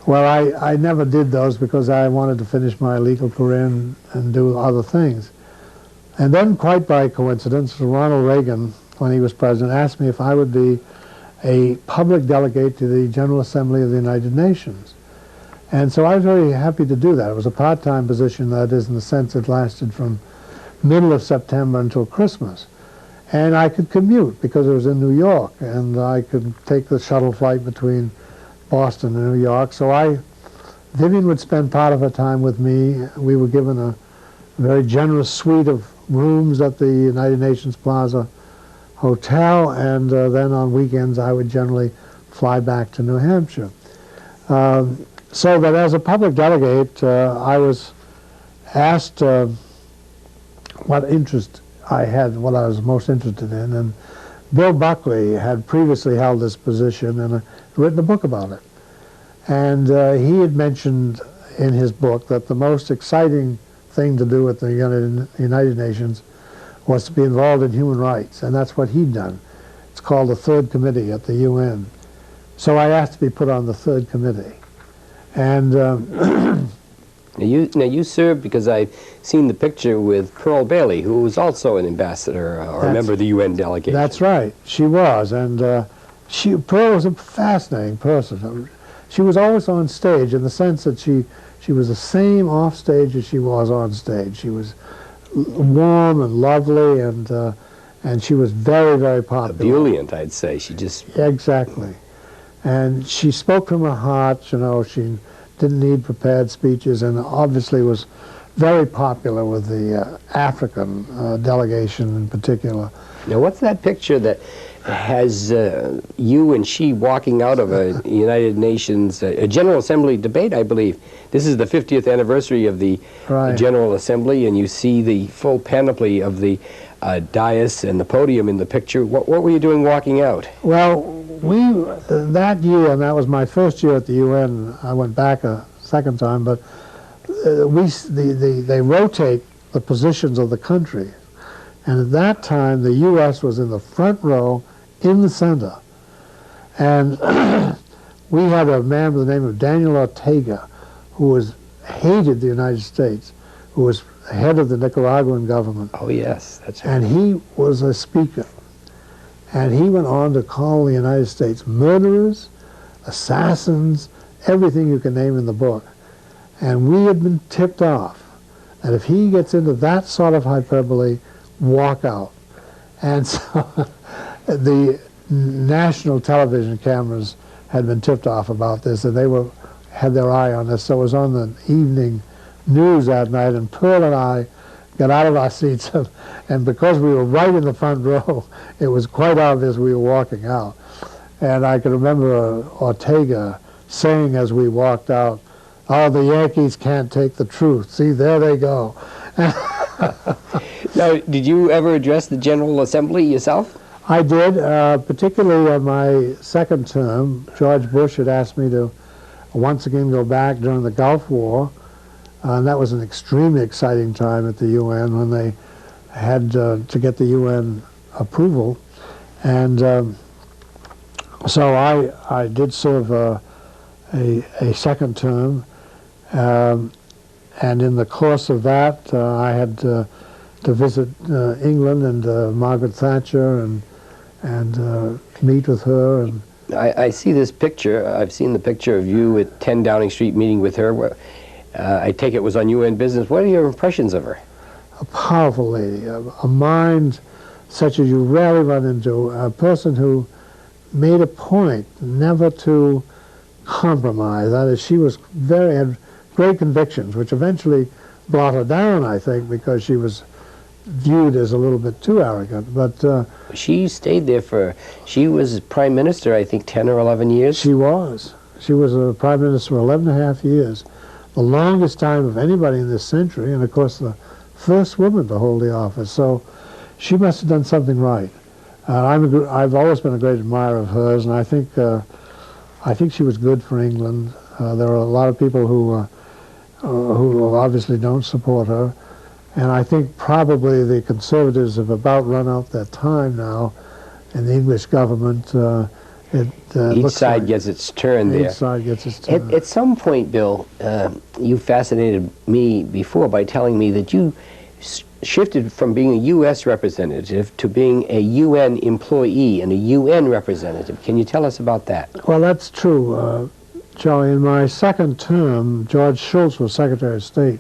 Well, I never did those because I wanted to finish my legal career and do other things. And then, quite by coincidence, Ronald Reagan when he was president, asked me if I would be a public delegate to the General Assembly of the United Nations. And so I was very happy to do that. It was a part-time position, that is, in the sense it lasted from middle of September until Christmas. And I could commute because it was in New York, and I could take the shuttle flight between Boston and New York. So Vivian would spend part of her time with me. We were given a very generous suite of rooms at the United Nations Plaza Hotel, and then on weekends I would generally fly back to New Hampshire. So that as a public delegate, I was asked what interest I had, what I was most interested in, and Bill Buckley had previously held this position and written a book about it. And he had mentioned in his book that the most exciting thing to do at the United Nations was to be involved in human rights, and that's what he'd done. It's called the Third Committee at the UN. So I asked to be put on the Third Committee. And Now you served, because I've seen the picture with Pearl Bailey, who was also an ambassador or a member of the UN delegation. That's right, she was, and Pearl was a fascinating person. She was always on stage in the sense that she was the same off stage as she was on stage. She was warm and lovely, and she was very, very popular. Ebullient, I'd say. She just... Exactly. And she spoke from her heart, you know, she didn't need prepared speeches, and obviously was very popular with the African delegation in particular. Now, what's that picture that has you and she walking out of a United Nations, a General Assembly debate, I believe? This is the 50th anniversary of the General Assembly, and you see the full panoply of the dais and the podium in the picture. What were you doing walking out? Well, that year, and that was my first year at the UN, I went back a second time, but they rotate the positions of the country. And at that time, the U.S. was in the front row, in the center. And we had a man by the name of Daniel Ortega, who hated the United States, who was head of the Nicaraguan government. Oh, yes, that's right. And he was a speaker. And he went on to call the United States murderers, assassins, everything you can name in the book. And we had been tipped off that if he gets into that sort of hyperbole, walk out. And so the national television cameras had been tipped off about this, and they had their eye on this. So it was on the evening news that night, and Pearl and I got out of our seats, and because we were right in the front row, it was quite obvious we were walking out. And I can remember Ortega saying as we walked out, "Oh, the Yankees can't take the truth. See, there they go." Now, did you ever address the General Assembly yourself? I did, particularly on my second term. George Bush had asked me to once again go back during the Gulf War. And that was an extremely exciting time at the UN when they had to get the UN approval. And so I did serve a second term. And in the course of that, I had to visit England and Margaret Thatcher and meet with her. And I see this picture. I've seen the picture of you at 10 Downing Street meeting with her. I take it was on UN business. What are your impressions of her? A powerful lady, a mind such as you rarely run into, a person who made a point never to compromise. That is, she had great convictions, which eventually brought her down, I think, because she was viewed as a little bit too arrogant. But she stayed there she was Prime Minister, I think, 10 or 11 years? She was. She was a Prime Minister for 11 and a half years. The longest time of anybody in this century, and of course the first woman to hold the office. So she must have done something right. I've always been a great admirer of hers, and I think she was good for England. There are a lot of people who obviously don't support her, and I think probably the Conservatives have about run out their time now in the English government. Each side gets its turn there. Each side gets its turn. At some point, Bill, you fascinated me before by telling me that you shifted from being a U.S. representative to being a UN employee and a UN representative. Can you tell us about that? Well, that's true, Charlie. In my second term, George Shultz was Secretary of State,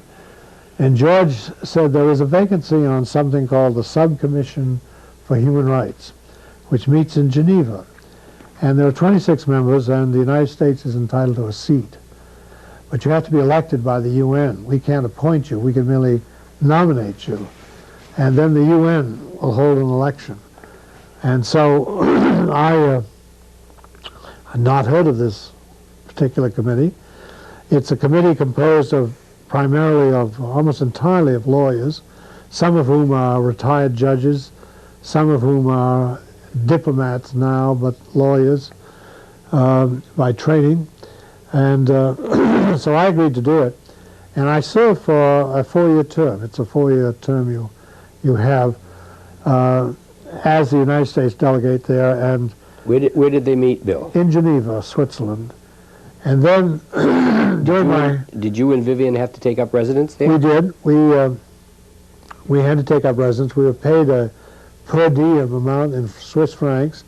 and George said there was a vacancy on something called the Subcommission for Human Rights, which meets in Geneva. And there are 26 members, and the United States is entitled to a seat. But you have to be elected by the UN. We can't appoint you. We can merely nominate you. And then the UN will hold an election. And so I had not heard of this particular committee. It's a committee composed of primarily of, almost entirely of lawyers, some of whom are retired judges, some of whom are diplomats now, but lawyers by training. And so I agreed to do it. And I served for a 4-year term. It's a 4-year term you have as the United States delegate there. And where did they meet, Bill? in Geneva, Switzerland. And then Did you and Vivian have to take up residence there? We did. We had to take up residence. We were paid a per diem amount in Swiss francs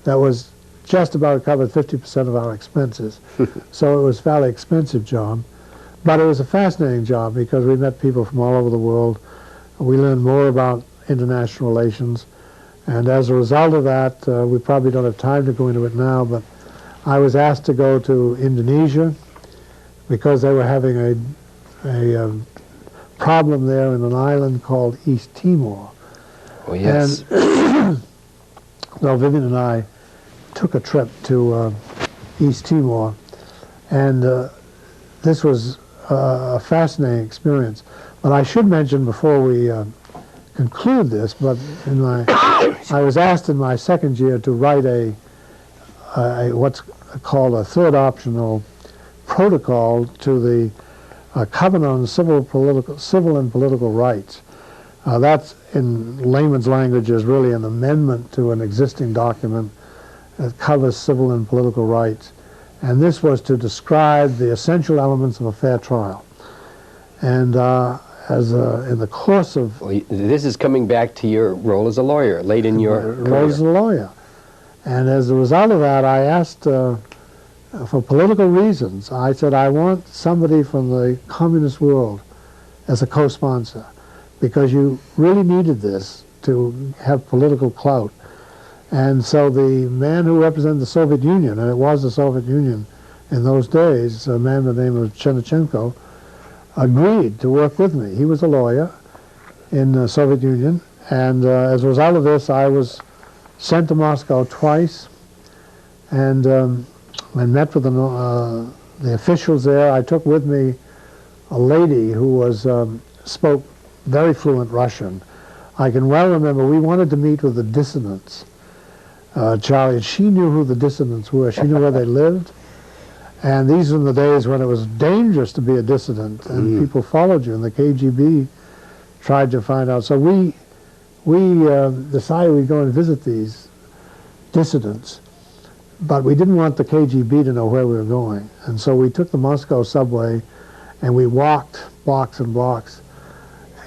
that was just about covered 50% of our expenses. So it was a fairly expensive job. But it was a fascinating job because we met people from all over the world. We learned more about international relations. And as a result of that, we probably don't have time to go into it now, but I was asked to go to Indonesia because they were having a problem there in an island called East Timor. Oh, yes. And so Vivian and I took a trip to East Timor, and this was a fascinating experience. But I should mention before we conclude this, but in my, I was asked in my second year to write a what's called a third optional protocol to the Covenant on Civil and Political Rights. That's, in layman's language, is really an amendment to an existing document that covers civil and political rights. And this was to describe the essential elements of a fair trial. And in the course of... Well, this is coming back to your role as a lawyer, late in your career. Role as a lawyer. And as a result of that, I asked, for political reasons, I said, I want somebody from the communist world as a co-sponsor, because you really needed this to have political clout. And so the man who represented the Soviet Union, and it was the Soviet Union in those days, a man by the name of Chernyshenko, agreed to work with me. He was a lawyer in the Soviet Union, and as a result of this, I was sent to Moscow twice, and I met with the officials there. I took with me a lady who was spoke very fluent Russian. I can well remember we wanted to meet with the dissidents, Charlie, and she knew who the dissidents were. She knew where they lived. And these were the days when it was dangerous to be a dissident, and people followed you, and the KGB tried to find out. So we decided we'd go and visit these dissidents, but we didn't want the KGB to know where we were going. And so we took the Moscow subway, and we walked blocks and blocks,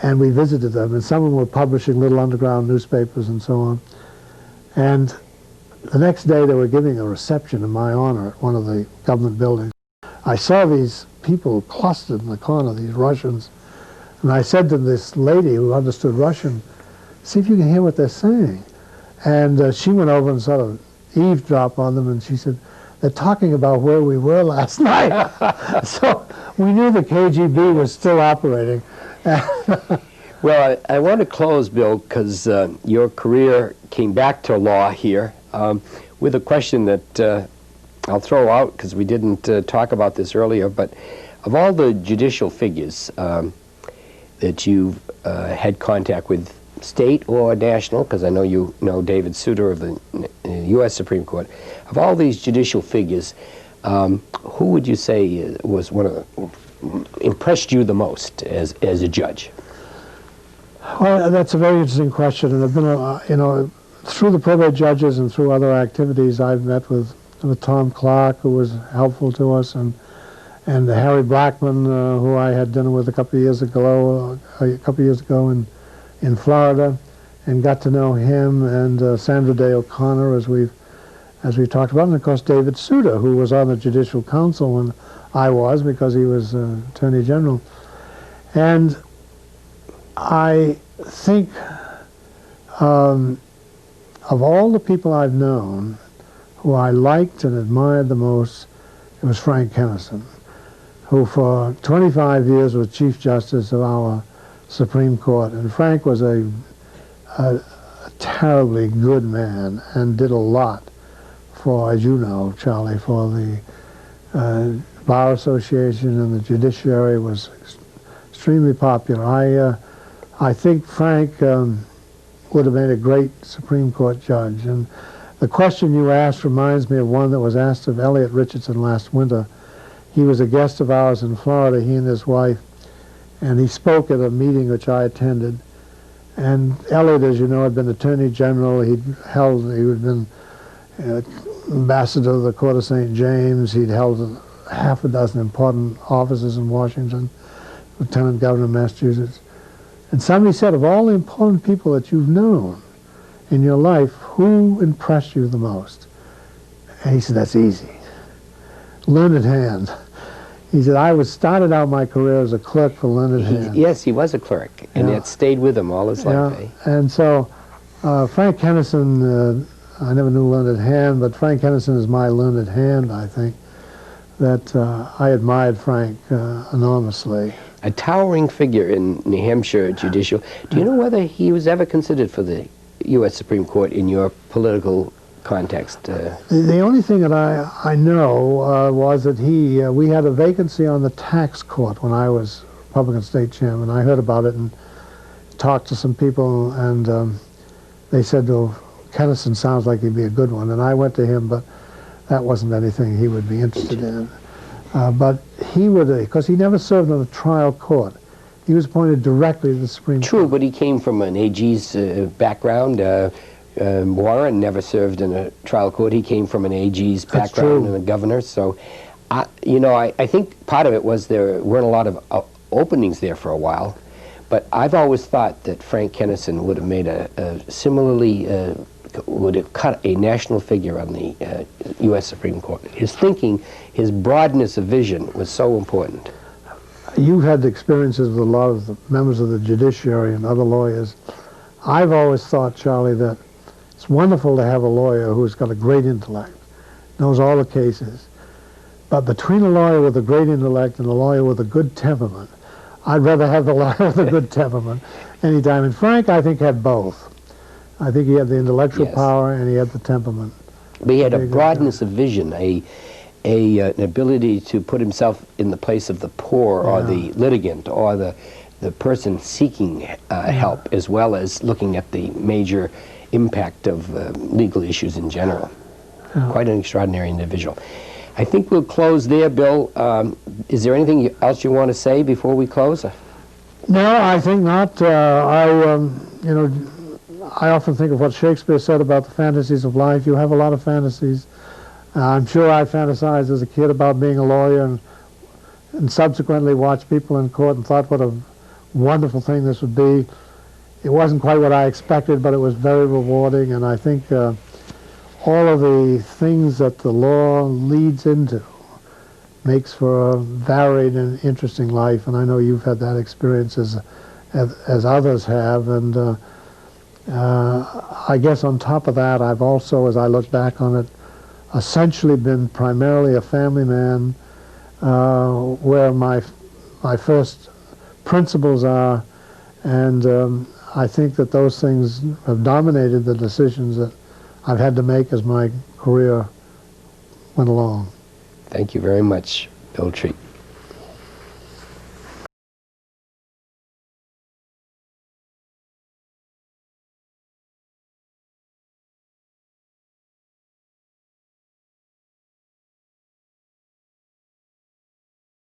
and we visited them. And some of them were publishing little underground newspapers and so on. And the next day they were giving a reception in my honor at one of the government buildings. I saw these people clustered in the corner, these Russians, and I said to this lady who understood Russian, see if you can hear what they're saying. And she went over and sort of eavesdropped on them, and she said, they're talking about where we were last night. So we knew the KGB was still operating. Well, I want to close, Bill, because your career came back to law here with a question that I'll throw out because we didn't talk about this earlier, but of all the judicial figures that you've had contact with, state or national, because I know you know David Souter of the U.S. Supreme Court, of all these judicial figures, who would you say was one of impressed you the most as a judge? Well, that's a very interesting question, and I've been, you know, through the probate judges and through other activities, I've met with Tom Clark, who was helpful to us, and Harry Blackman, who I had dinner with a couple of years ago in Florida, and got to know him and Sandra Day O'Connor, as we talked about, and of course David Souter, who was on the Judicial Council when I was, because he was Attorney General. And I think of all the people I've known who I liked and admired the most, it was Frank Kennison, who for 25 years was Chief Justice of our Supreme Court. And Frank was a terribly good man and did a lot for, as you know, Charlie, for the Bar Association, and the judiciary was extremely popular. I think Frank would have made a great Supreme Court judge. And the question you asked reminds me of one that was asked of Elliot Richardson last winter. He was a guest of ours in Florida, he and his wife, and he spoke at a meeting which I attended. And Elliot, as you know, had been Attorney General. He had been ambassador of the Court of St. James. He'd held half a dozen important offices in Washington, Lieutenant Governor of Massachusetts. And somebody said, of all the important people that you've known in your life, who impressed you the most? And he said, that's easy. Learned Hand. He said, I started out my career as a clerk for Learned Hand. Yes, he was a clerk, and it stayed with him all his life. Eh? And so Frank Kennison, I never knew Learned Hand, but Frank Kennison is my Learned Hand, I think, that I admired Frank enormously. A towering figure in New Hampshire judicial. Do you know whether he was ever considered for the U.S. Supreme Court in your political context? The only thing that I know was that we had a vacancy on the tax court when I was Republican state chairman. I heard about it and talked to some people, and they said, oh, Kennison sounds like he'd be a good one. And I went to him, but that wasn't anything he would be interested in. But he would, because he never served on a trial court. He was appointed directly to the Supreme Court. True, but he came from an AG's background. Warren never served in a trial court. He came from an AG's background and a governor. So, I think part of it was there weren't a lot of openings there for a while. But I've always thought that Frank Kennison would have made would have cut a national figure on the U.S. Supreme Court. His thinking, his broadness of vision was so important. You've had experiences with a lot of the members of the judiciary and other lawyers. I've always thought, Charlie, that it's wonderful to have a lawyer who's got a great intellect, knows all the cases. But between a lawyer with a great intellect and a lawyer with a good temperament, I'd rather have the lawyer with a good temperament anytime. And Frank, I think, had both. I think he had the intellectual power and he had the temperament. But he had a broadness of vision, an ability to put himself in the place of the poor or the litigant or the person seeking help, as well as looking at the major impact of legal issues in general. Quite an extraordinary individual. I think we'll close there, Bill. Is there anything else you want to say before we close? No, I think not. I often think of what Shakespeare said about the fantasies of life. You have a lot of fantasies. I'm sure I fantasized as a kid about being a lawyer and subsequently watched people in court and thought what a wonderful thing this would be. It wasn't quite what I expected, but it was very rewarding, and I think all of the things that the law leads into makes for a varied and interesting life, and I know you've had that experience as others have, and I guess on top of that, I've also, as I look back on it, essentially been primarily a family man, where my first principles are, and I think that those things have dominated the decisions that I've had to make as my career went along. Thank you very much, Bill Treat.